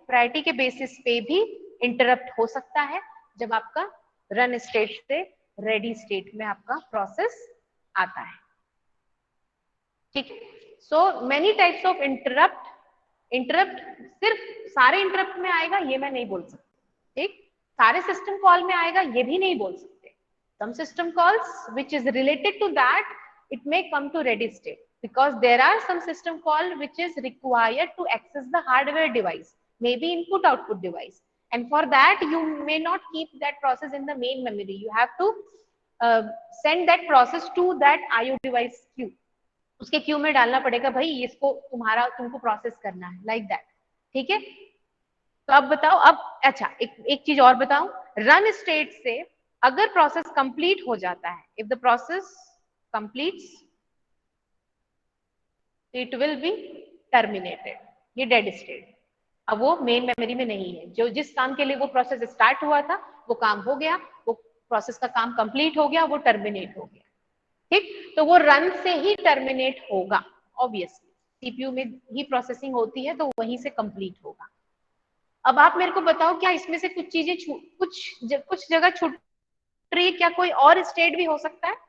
प्रायोरिटी के बेसिस पे भी इंटरप्ट हो सकता है जब आपका रन स्टेट से रेडी स्टेट में आपका प्रोसेस आता है, ठीक? So many types of interrupt सिर्फ सारे इंटरप्ट में आएगा ये मैं नहीं बोल सकती, ठीक? सारे सिस्टम कॉल में आएगा ये भी नहीं बोल सकते। Some system calls which is related to that, it may come to ready state because there are some system call which is required to access the hardware device, maybe input output device, and for that you may not keep that process in the main memory, you have to send that process to that IO device queue, उसके Q में डालना पड़ेगा, भाई इसको तुमको process करना है, like that, ठीक है? तो अब बताओ, अब अच्छा एक चीज और बताओ, रन स्टेट से अगर प्रोसेस कंप्लीट हो जाता है, if the process completes, it will be terminated, ये डेड स्टेट। अब वो मेन मेमोरी में नहीं है, जो जिस काम के लिए वो प्रोसेस स्टार्ट हुआ था वो काम हो गया, वो प्रोसेस का काम कंप्लीट हो गया, वो टर्मिनेट हो गया, ठीक? तो वो रन से ही टर्मिनेट होगा, ऑब्वियसली सीपीयू में ही प्रोसेसिंग होती है तो वहीं से कंप्लीट होगा। अब आप मेरे को बताओ, क्या इसमें से कुछ चीजें कुछ जगह छूट रही है? क्या कोई और स्टेट भी हो सकता है?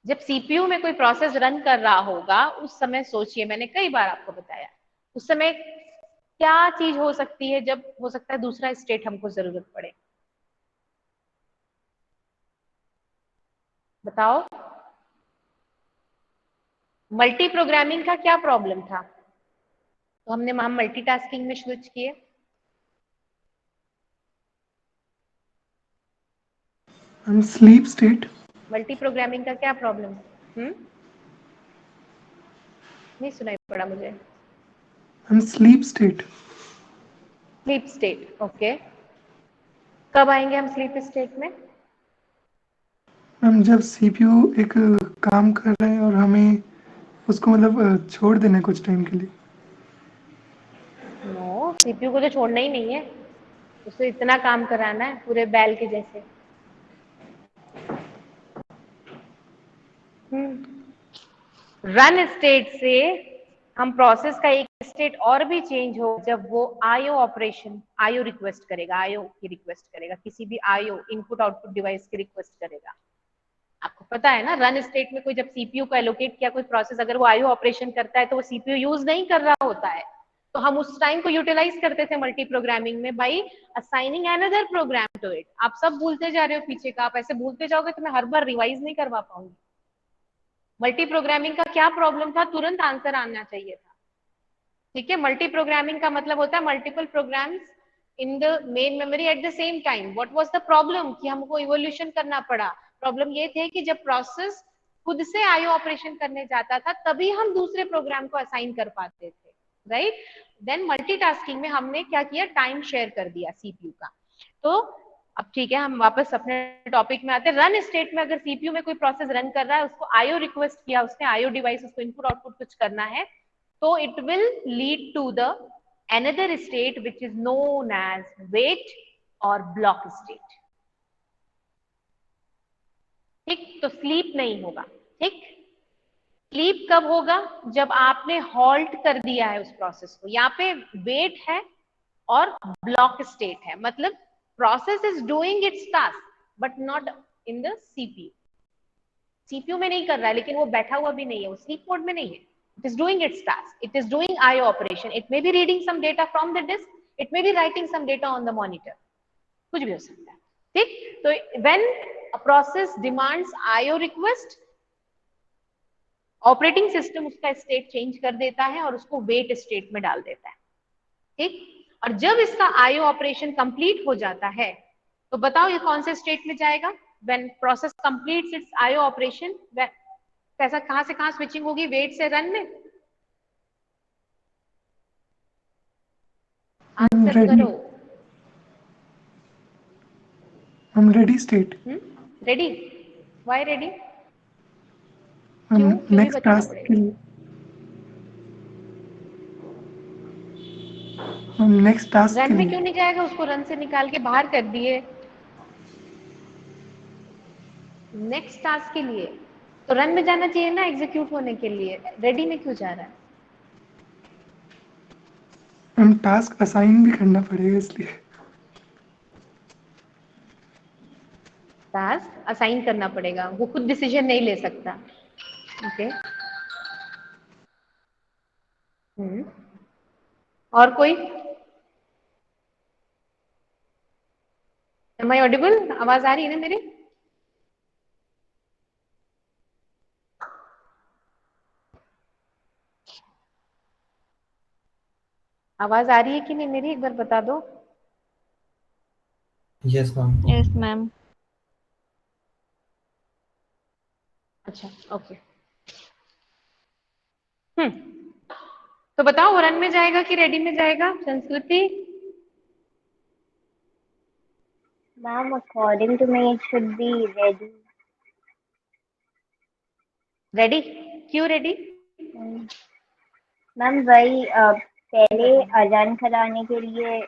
जब सीपीयू में कोई प्रोसेस रन कर रहा होगा उस समय सोचिए, मैंने कई बार आपको बताया, उस समय क्या चीज हो सकती है, जब हो सकता है दूसरा स्टेट हमको जरूरत पड़े? बताओ। मल्टी प्रोग्रामिंग का क्या प्रॉब्लम था? तो हम मल्टीटास्किंग में स्विच किए। हम स्लीप स्टेट। मल्टी प्रोग्रामिंग का क्या प्रॉब्लम? नहीं सुनाई पड़ा मुझे। हम sleep state. Sleep state, okay. कब आएंगे हम स्लीप स्टेट में? हम जब सीपीयू एक काम कर रहे हैं और हमें उसको मतलब छोड़ देना है कुछ टाइम के लिए। नो, सीपीयू को तो छोड़ना ही नहीं है। उसे इतना काम कराना है पूरे बैल के जैसे। रन स्टेट से हम प्रोसेस का एक स्टेट और भी चेंज हो जब वो आईओ ऑपरेशन, आईओ रिक्वेस्ट करेगा, आईओ की रिक्वेस्ट करेगा, किसी भी आईओ इनपुट आउटपुट डिवाइस की रिक्वेस्ट करेगा। आपको पता है ना, रन स्टेट में कोई जब सीपीयू को एलोकेट किया कोई प्रोसेस, अगर वो आईओ ऑपरेशन करता है तो वो सीपीयू यूज नहीं कर रहा होता है, तो हम उस टाइम को यूटिलाइज करते थे मल्टी प्रोग्रामिंग में by assigning another program to it. आप सब भूलते जा रहे हो पीछे का, आप ऐसे भूलते जाओगे तो मैं हर बार रिवाइज नहीं करवा पाऊंगी। मल्टी प्रोग्रामिंग का क्या प्रॉब्लम था, तुरंत आंसर आना चाहिए था। ठीक है, मल्टी प्रोग्रामिंग का मतलब होता है multiple programs in the main memory at the same time. What was the problem कि हमको इवोल्यूशन करना पड़ा। प्रॉब्लम ये थे कि जब प्रोसेस खुद से आईओ ऑपरेशन करने जाता था तभी हम दूसरे प्रोग्राम को असाइन कर पाते थे, राइट। देन मल्टीटास्किंग में हमने क्या किया, टाइम शेयर कर दिया सीपीयू का। तो अब ठीक है, हम वापस अपने टॉपिक में आते हैं। रन स्टेट में अगर सीपीयू में कोई प्रोसेस रन कर रहा है, उसको आईओ रिक्वेस्ट किया, उसने आईओ डिवाइस उसको इनपुट आउटपुट कुछ करना है, तो it will lead to the another state which is known as wait or block state। ठीक, तो स्लीप नहीं होगा। ठीक, स्लीप कब होगा, जब आपने हॉल्ट कर दिया है उस प्रोसेस को। यहाँ पे वेट है और ब्लॉक स्टेट है, मतलब process is doing it's task but not in the CPU. CPU में नहीं कर रहा है, लेकिन वो बैठा हुआ भी नहीं है, वो स्लीप मोड में नहीं है। It is doing its task. It is doing IO operation. It may be reading some data from the disk. It may be writing some data on the monitor. कुछ भी हो सकता है। ठीक, तो when a process demands IO request, operating system उसका state change कर देता है और उसको वेट स्टेट में डाल देता है। ठीक, और जब इसका IO ऑपरेशन कंप्लीट हो जाता है तो बताओ ये कौन से स्टेट में जाएगा। When process completes its IO operation, कैसा, कहां से कहां स्विचिंग होगी, वेट से रन में। आंसर रेडी, करो। हम ready state, ready, why ready, हम क्यों, क्यों भी नेक्स्ट बताना टास्क के पड़ेगा। लिए, हम नेक्स्ट टास्क रन के में लिए। क्यों नहीं जाएगा, उसको रन से निकाल के बाहर कर दिए नेक्स्ट टास्क के लिए, तो रन में जाना चाहिए ना एग्जीक्यूट होने के लिए, रेडी में क्यों जा रहा है। हम टास्क असाइन भी करना पड़ेगा इसलिए। टास्क असाइन करना पड़ेगा, वो खुद डिसीजन नहीं ले सकता। ओके, और कोई, एम आई ऑडिबल, आवाज आ रही है ना मेरी। आवाज आ रही है कि नहीं मेरी, एक बार बता दो। Yes ma'am. Yes ma'am. अच्छा, ओके। तो बताओ वो रन में जाएगा कि रेडी में जाएगा, संस्कृति। Ma'am, according to me, it should be ready. Ready, क्यों रेडी। मैम वही पहले रन कराने के लिए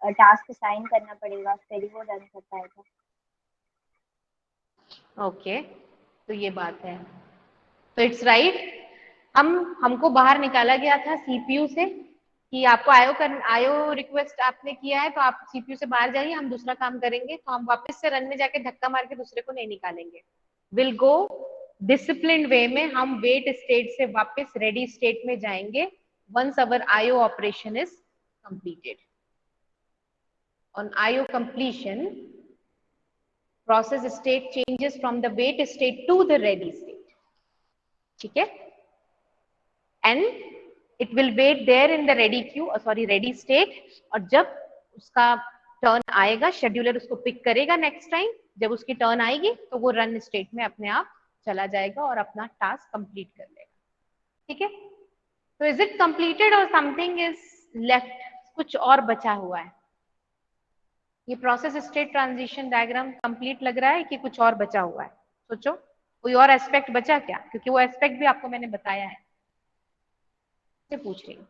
टास्क असाइन करना पड़ेगा, फिर ही वो रन कर पाएगा। ओके, तो ये बात है, तो इट्स राइट। हमको बाहर निकाला गया था सीपीयू से कि आपको आईओ रिक्वेस्ट आपने किया है तो आप सीपीयू से बाहर जाइए, हम दूसरा काम करेंगे। तो हम वापस से रन में जाके धक्का मार के दूसरे को नहीं निकालेंगे। विल गो डिसिप्लिन्ड वे में, हम वेट स्टेट से वापस रेडी स्टेट में जाएंगे once our IO operation is completed. On IO completion, process state changes from the wait state to the ready state। ठीक है, and it will wait there in the ready queue, ready state। और जब उसका turn आएगा, scheduler उसको pick करेगा next time, जब उसकी टर्न आएगी तो वो रन स्टेट में अपने आप चला जाएगा और अपना टास्क कंप्लीट कर लेगा। ठीक है, तो इज इट कंप्लीटेड और समथिंग इज लेफ्ट, कुछ और बचा हुआ है। ये process state transition diagram complete लग रहा है कि कुछ और बचा हुआ है, सोचो कोई और एस्पेक्ट बचा क्या, क्योंकि वो एस्पेक्ट भी आपको मैंने बताया है, से पूछ रही हूँ।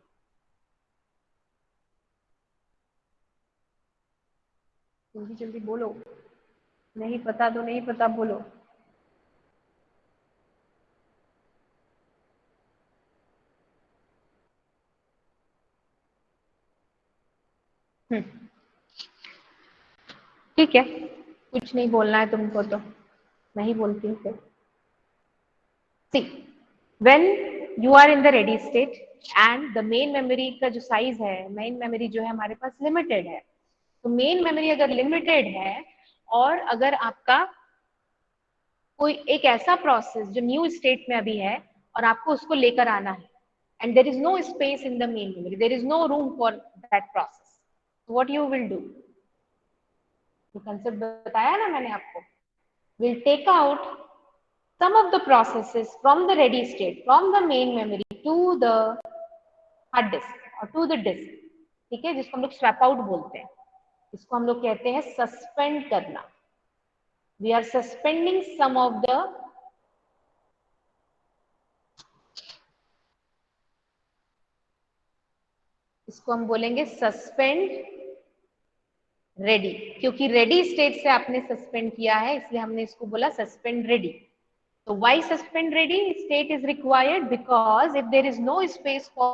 जल्दी जल्दी बोलो, नहीं पता तो नहीं पता, बोलो। ठीक है, कुछ नहीं बोलना है तुमको तो नहीं बोलती हूँ फिर। See, when you are in the ready state and the main memory का जो साइज है, मेन मेमोरी जो है हमारे पास लिमिटेड है, तो मेन मेमोरी अगर लिमिटेड है और अगर आपका कोई एक ऐसा प्रोसेस जो न्यू स्टेट में अभी है और आपको उसको लेकर आना है and there is no space in the main memory, there is no room for that process, so what you will do? जो कंसेप्ट बताया ना मैंने आपको, will take out some of the processes from the ready state, from the main memory to the hard disk or to the disk, ठीक है, जिसको हम लोग स्वैप आउट बोलते हैं, इसको हम लोग कहते हैं सस्पेंड करना। We are suspending some of the इसको हम बोलेंगे सस्पेंड रेडी, क्योंकि रेडी स्टेट से आपने सस्पेंड किया है इसलिए हमने इसको बोला सस्पेंड रेडी। तो why suspend ready state is required? Because if there is no space for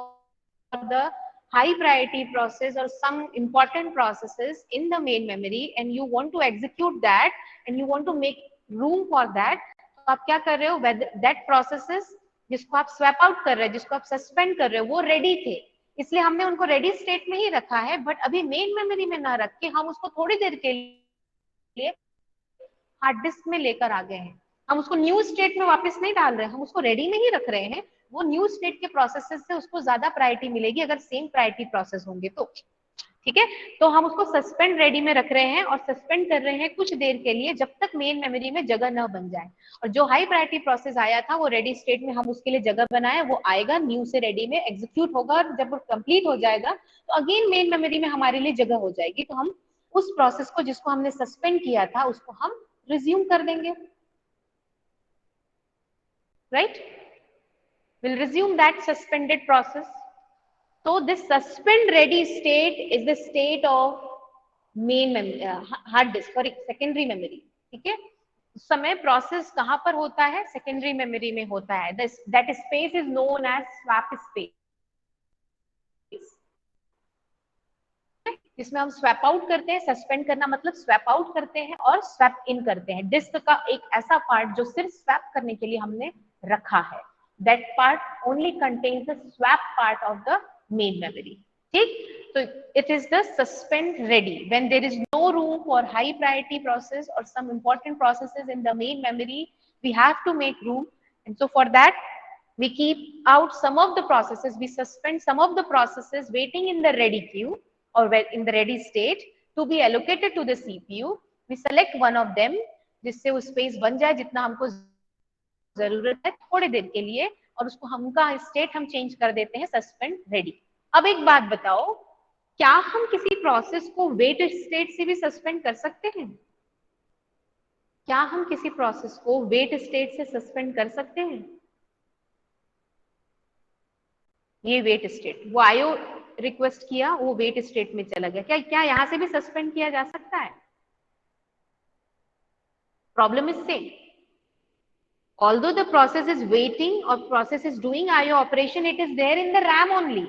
the high priority process or some important processes in the main memory and you want to execute that and you want to make room for that, तो आप क्या कर रहे हो, that processes जिसको आप swap out कर रहे हैं, जिसको आप suspend कर रहे हो, वो ready थे, इसलिए हमने उनको रेडी स्टेट में ही रखा है, बट अभी मेन मेमोरी में ना रख के हम उसको थोड़ी देर के लिए हार्ड डिस्क में लेकर आ गए हैं। हम उसको न्यू स्टेट में वापस नहीं डाल रहे हैं, हम उसको रेडी में ही रख रहे हैं। वो न्यू स्टेट के प्रोसेसेस से उसको ज्यादा प्रायोरिटी मिलेगी अगर सेम प्रायोरिटी प्रोसेस होंगे तो, ठीक है। तो हम उसको सस्पेंड रेडी में रख रहे हैं और सस्पेंड कर रहे हैं कुछ देर के लिए जब तक मेन मेमोरी में जगह न बन जाए, और जो हाई प्रायोरिटी प्रोसेस आया था वो रेडी स्टेट में हम उसके लिए जगह बनाए, वो आएगा न्यू से रेडी में एग्जीक्यूट होगा और जब वो कंप्लीट हो जाएगा तो अगेन मेन मेमोरी में हमारे लिए जगह हो जाएगी, तो हम उस प्रोसेस को जिसको हमने सस्पेंड किया था उसको हम रिज्यूम कर देंगे, right, we'll resume that suspended process. So this suspend ready state is the state of main memory, hard disk or secondary memory, ठीक है। उस समय प्रोसेस कहां पर होता है, सेकेंडरी मेमोरी में होता है। that space is known as swap space, जिसमें हम स्वैप आउट करते हैं। सस्पेंड करना मतलब स्वैप आउट करते हैं और स्वैप इन करते हैं। डिस्क का एक ऐसा पार्ट जो सिर्फ स्वैप करने के लिए हमने रखा है, that part only contains the swap part of the main memory, ठीक। so it is the suspend ready when there is no room for high priority process or some important processes in the main memory, we have to make room, and so for that we keep out some of the processes, we suspend some of the processes waiting in the ready queue or in the ready state to be allocated to the CPU, we select one of them जिससे वो space बन जाए जितना हमको जरूरत है थोड़ी देर के लिए, और उसको हमका स्टेट हम चेंज कर देते हैं सस्पेंड रेडी। अब एक बात बताओ, क्या हम किसी प्रोसेस को वेट स्टेट से भी सस्पेंड कर सकते हैं? क्या हम किसी प्रोसेस को वेट स्टेट से सस्पेंड कर सकते हैं? ये वेट स्टेट, वो आईओ रिक्वेस्ट किया, वो वेट स्टेट में चला गया, क्या यहां से भी सस्पेंड किया जा सकता है? Problem is same, although the process is waiting or process is doing IO operation, it is there in the RAM only.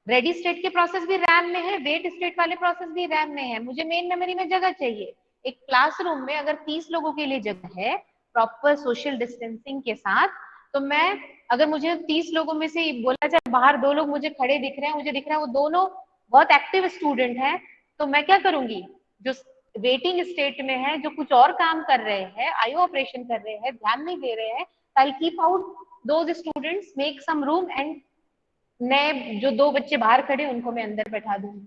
Ready state के प्रोसेस भी रैम में है, वेट स्टेट वाले प्रोसेस भी रैम में है। मुझे मेन मेमोरी में जगह चाहिए। एक क्लासरूम में अगर 30 लोगों के लिए जगह है प्रॉपर सोशल डिस्टेंसिंग के साथ, तो मैं अगर मुझे 30 लोगों में से बोला जाए बाहर 2 लोग मुझे खड़े दिख रहे हैं, मुझे दिख रहा है वो दोनों बहुत एक्टिव स्टूडेंट हैं, तो मैं क्या करूंगी, जो वेटिंग स्टेट में है, जो कुछ और काम कर रहे हैं, आईओ ऑपरेशन कर रहे हैं, ध्यान नहीं दे रहे हैं, I keep out those students, make some room, and नए जो 2 बच्चे बाहर खड़े उनको मैं अंदर बैठा दूंगी।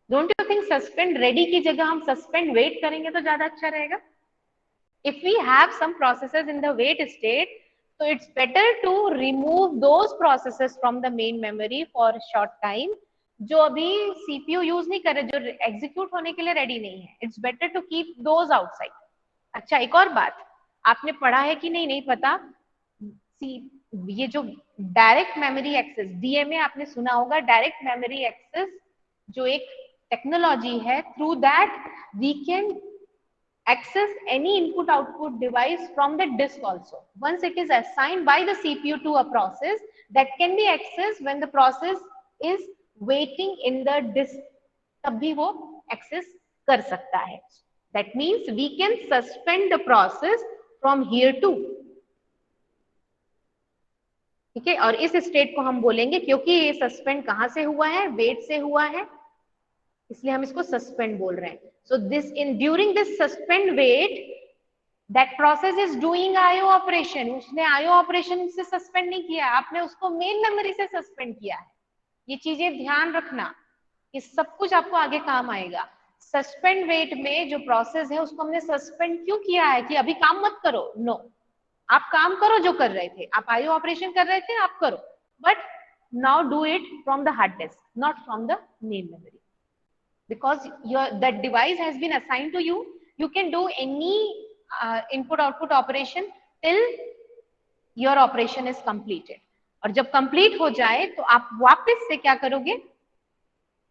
Don't you think suspend ready की जगह हम सस्पेंड वेट करेंगे तो ज्यादा अच्छा रहेगा? If we have some processes in the wait state, so it's better to remove those processes from the main memory for a short time, जो अभी CPU यूज नहीं कर रहे, जो एग्जीक्यूट होने के लिए रेडी नहीं है। It's better to keep those outside. अच्छा, एक और बात, आपने पढ़ा है कि नहीं पता, ये जो डायरेक्ट मेमोरी एक्सेस, DMA आपने सुना होगा, डायरेक्ट मेमोरी एक्सेस जो एक टेक्नोलॉजी है, through that we can access any input output device from the disk also. Once it is assigned by the CPU to a process, that can be accessed when the process is waiting in the disk, तब भी वो access कर सकता है. That means we can suspend the process from here to. ठीक है, और इस स्टेट को हम बोलेंगे, क्योंकि ये सस्पेंड कहां से हुआ है, वेट से हुआ है, इसलिए हम इसको सस्पेंड बोल रहे हैं. So this in during this suspend wait that process is doing IO operation. उसने आईओ ऑपरेशन से सस्पेंड नहीं किया, आपने उसको मेन मेमोरी से सस्पेंड किया है. ये चीजें ध्यान रखना, ये सब कुछ आपको आगे काम आएगा. सस्पेंड वेट में जो प्रोसेस है उसको हमने सस्पेंड क्यों किया है कि अभी काम मत करो. नो, आप काम करो जो कर रहे थे, आप आईओ ऑपरेशन कर रहे थे, आप करो, but now do it from the hard disk, not from the main memory. Because that device has been assigned to you, you can do any input output operation till your operation is completed. और जब complete हो जाए तो आप वापस से क्या करोगे,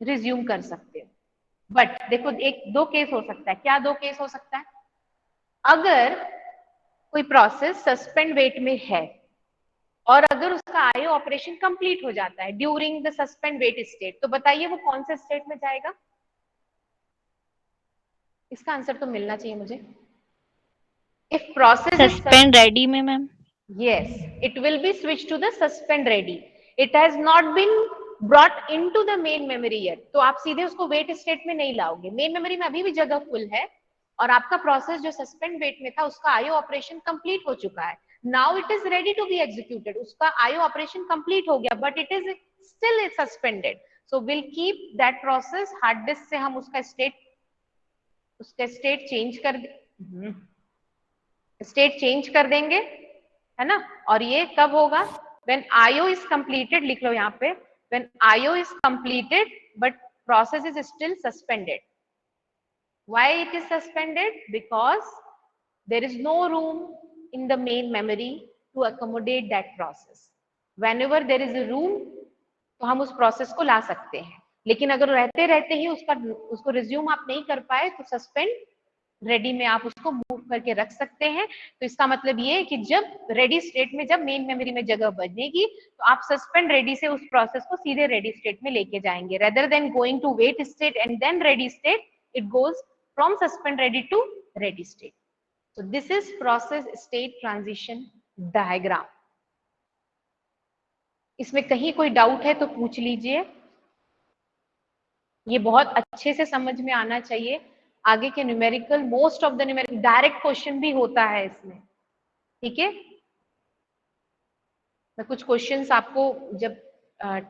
resume कर सकते हो. बट देखो, एक दो केस हो सकता है. क्या दो केस हो सकता है? अगर कोई प्रोसेस सस्पेंड वेट में है और अगर उसका आईओ ऑपरेशन कंप्लीट हो जाता है during the suspend wait state, तो बताइए वो कौन से स्टेट में जाएगा? इसका आंसर तो मिलना चाहिए मुझे. इफ प्रोसेस सस्पेंड रेडी में ma'am, yes, it will be switched to the suspend ready. It has not been brought into the main memory yet. तो आप सीधे उसको वेट स्टेट में नहीं लाओगे. मेन मेमोरी में अभी भी जगह फुल है और आपका प्रोसेस जो सस्पेंड वेट में था उसका आईओ ऑपरेशन कंप्लीट हो चुका है. Now it is ready to be executed. उसका आईओ ऑपरेशन कंप्लीट हो गया, but it is still suspended. So will keep that process. Hard disk से हम उसका स्टेट चेंज कर देंगे, है ना. और ये कब होगा? When IO is completed. लिख लो यहाँ पे, when IO is completed but process is still suspended. Why it is suspended? Because there is no room in the main memory to accommodate that process. Whenever there is a room तो हम उस process को ला सकते हैं, लेकिन अगर रहते रहते ही उसको रिज्यूम आप नहीं कर पाए तो सस्पेंड रेडी में आप उसको मूव करके रख सकते हैं. तो इसका मतलब ये है कि जब रेडी स्टेट में, जब मेन मेमोरी में जगह बनेगी तो आप सस्पेंड रेडी से उस प्रोसेस को सीधे रेडी स्टेट में लेके जाएंगे, rather than going to wait state and then ready state. It goes from suspend ready to ready state. So this is process state transition diagram. इसमें कहीं कोई डाउट है तो पूछ लीजिए. ये बहुत अच्छे से समझ में आना चाहिए. आगे के numerical, most of the numerical direct question भी होता है इसमें. ठीक है, मैं कुछ क्वेश्चंस आपको जब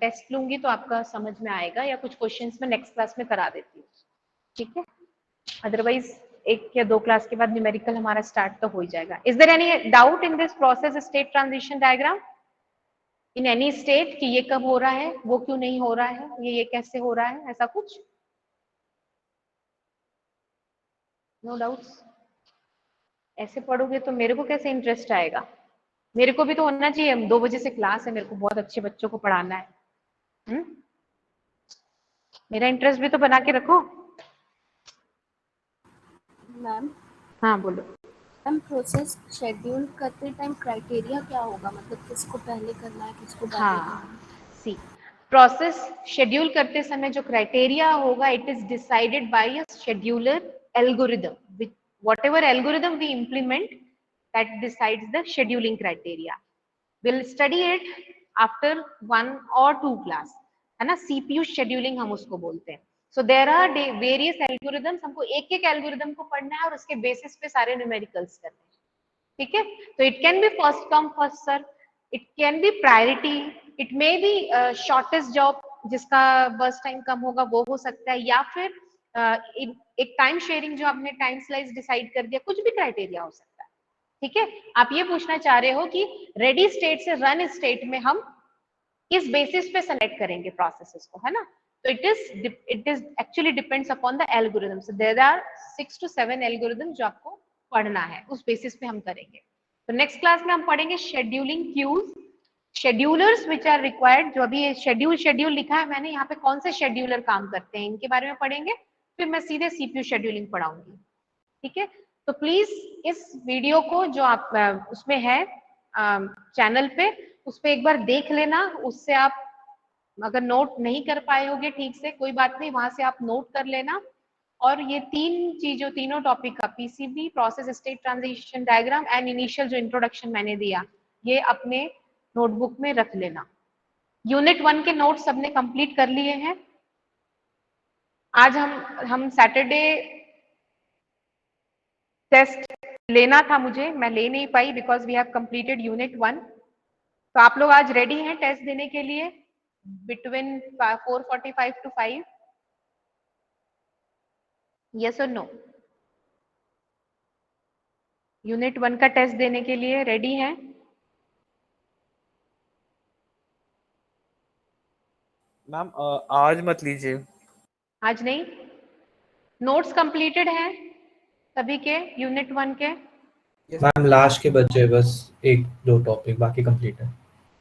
टेस्ट लूंगी तो आपका समझ में आएगा, या कुछ क्वेश्चंस मैं नेक्स्ट क्लास में करा देती हूँ. ठीक है, अदरवाइज एक या दो क्लास के बाद न्यूमेरिकल हमारा स्टार्ट तो हो ही जाएगा. Is there any doubt in this process state transition diagram in any state कि ये कब हो रहा है, वो क्यों नहीं हो रहा है, ये कैसे हो रहा है, ऐसा कुछ? No doubts. ऐसे पढ़ोगे तो मेरे को कैसे इंटरेस्ट आएगा? मेरे को भी तो होना चाहिए. 2 बजे से क्लास है, मेरे को बहुत अच्छे बच्चों को पढ़ाना है. मेरा इंटरेस्ट भी तो बना के रखो. मैम, हाँ बोलो. मैम, प्रोसेस शेड्यूल करते टाइम क्राइटेरिया क्या होगा, मतलब किसको पहले करना है, किसको बाद में करना है? हाँ, सी प्रोसेस शेड्यूल करते समय जो क्राइटेरिया होगा, it is decided by a scheduler algorithm. Whatever algorithm we implement, that decides the scheduling criteria. We'll study it after 1 or 2 class, है ना. CPU scheduling हम उसको बोलते हैं. So there are various algorithms. हमको एक एक एल्गोरिदम को पढ़ना है और उसके बेसिस पे सारे न्यूमेरिकल्स करने हैं. ठीक है, तो it can be first come first serve, it can be priority, it may be shortest job जिसका बर्स्ट टाइम कम होगा वो हो सकता है, या फिर एक टाइम शेयरिंग जो आपने टाइम स्लाइस डिसाइड कर दिया, कुछ भी क्राइटेरिया हो सकता है. ठीक है, आप ये पूछना चाह रहे हो कि रेडी स्टेट से रन स्टेट में हम किस बेसिस पे सेलेक्ट करेंगे प्रोसेसेस को, है ना. तो it is actually depends upon the algorithm. So there are 6 to 7 algorithm जो आपको पढ़ना है, उस बेसिस पे हम करेंगे. तो नेक्स्ट क्लास में हम पढ़ेंगे scheduling queues, schedulers which are required, जो अभी शेड्यूल लिखा है मैंने, यहाँ पे कौन से शेड्यूलर काम करते हैं इनके बारे में पढ़ेंगे, फिर मैं सीधे सीपीयू शेड्यूलिंग पढ़ाऊंगी। ठीक है, तो प्लीज इस वीडियो को जो आप उसमें है चैनल पे, उस पे एक बार देख लेना। उससे आप अगर नोट नहीं कर पाए होगे ठीक से, कोई बात नहीं, वहां से आप नोट कर लेना। और ये तीनों टॉपिक का PCB, process state transition diagram and initial जो इंट्रोडक्शन मैंने दिया, ये अपने नोटबुक में रख लेना। यूनिट 1 के नोट्स सबने कंप्लीट कर लिए हैं। आज हम सैटरडे टेस्ट लेना था मुझे, मैं ले नहीं पाई because we have completed unit 1। तो आप लोग आज रेडी हैं टेस्ट देने के लिए बिटवीन 4:45 to 5? यस और नो? यूनिट 1 का टेस्ट देने के लिए रेडी हैं? मैम आज मत लीजिए। आज नहीं? नोट्स कंप्लीटेड हैं सभी के यूनिट 1 के? मैम लास्ट के बच्चे बस 1-2 टॉपिक, बाकी कंप्लीट है।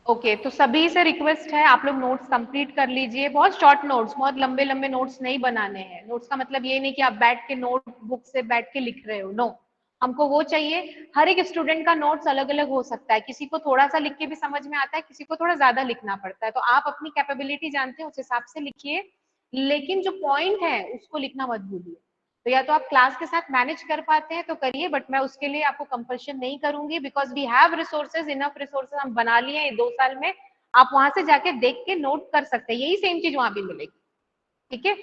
ओके, तो सभी से रिक्वेस्ट है आप लोग नोट्स कंप्लीट कर लीजिए। बहुत शॉर्ट नोट्स, बहुत लंबे लंबे नोट्स नहीं बनाने हैं। नोट्स का मतलब ये नहीं कि आप बैठ के नोटबुक से बैठ के लिख रहे हो, नो। हमको वो चाहिए, हर एक स्टूडेंट का नोट्स अलग अलग हो सकता है, किसी को थोड़ा सा लिख के भी समझ में आता है, किसी को थोड़ा ज्यादा लिखना पड़ता है। तो आप अपनी कैपेबिलिटी जानते हैं, उस हिसाब से लिखिए, लेकिन जो पॉइंट है उसको लिखना मत भूलिए। तो या तो आप क्लास के साथ मैनेज कर पाते हैं तो करिए, बट मैं उसके लिए आपको कंपल्शन नहीं करूंगी, because we have resources, enough resources हम बना लिए हैं 2 साल में। आप वहां से जाके देख के नोट कर सकते हैं, यही सेम चीज वहां भी मिलेगी। ठीक है,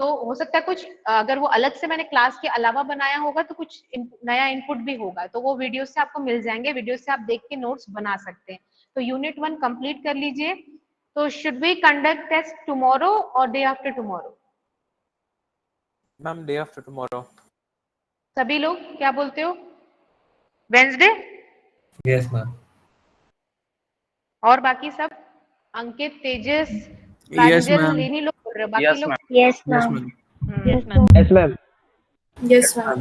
तो हो सकता है कुछ अगर वो अलग से मैंने क्लास के अलावा बनाया होगा तो कुछ नया इनपुट भी होगा, तो वो वीडियो से आपको मिल जाएंगे, वीडियो से आप देख के नोट्स बना सकते हैं। तो यूनिट 1 कंप्लीट कर लीजिए। तो should we conduct test tomorrow और day after tomorrow? Ma'am day after tomorrow. सभी लोग क्या बोलते हो? वेंसडे? Yes ma'am. और बाकी सब? अंकित, तेजस, Yes, प्रांजल, ma'am. इन्हीं लोग बोल रहे हो, बाकी Yes, लोग? ma'am. Yes Yes, ma'am. ma'am. Yes ma'am. Yes ma'am. Yes ma'am.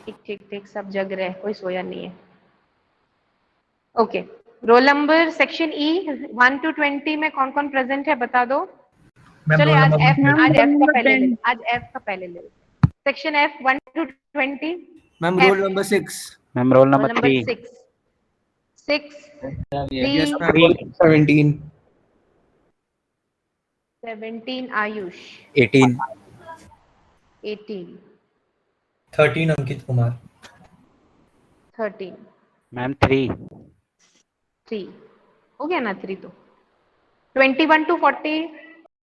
ठीक ठीक ठीक, सब जग रहे हैं, कोई सोया नहीं है। Okay, roll number section E 1 to 20 में कौन कौन प्रेजेंट है बता दो। चलिए आज एफ का पहले ले, आज एफ का पहले ले। Section F 1 to 20। Ma'am, F. roll number 6. Ma'am role roll number number 3। 6 Yes, 3 ma'am. 17, 17 Ayush, 18. 18 13 Ankit Kumar, 13 ma'am 3। 3 हो गया ना? 3 तो 21 to 40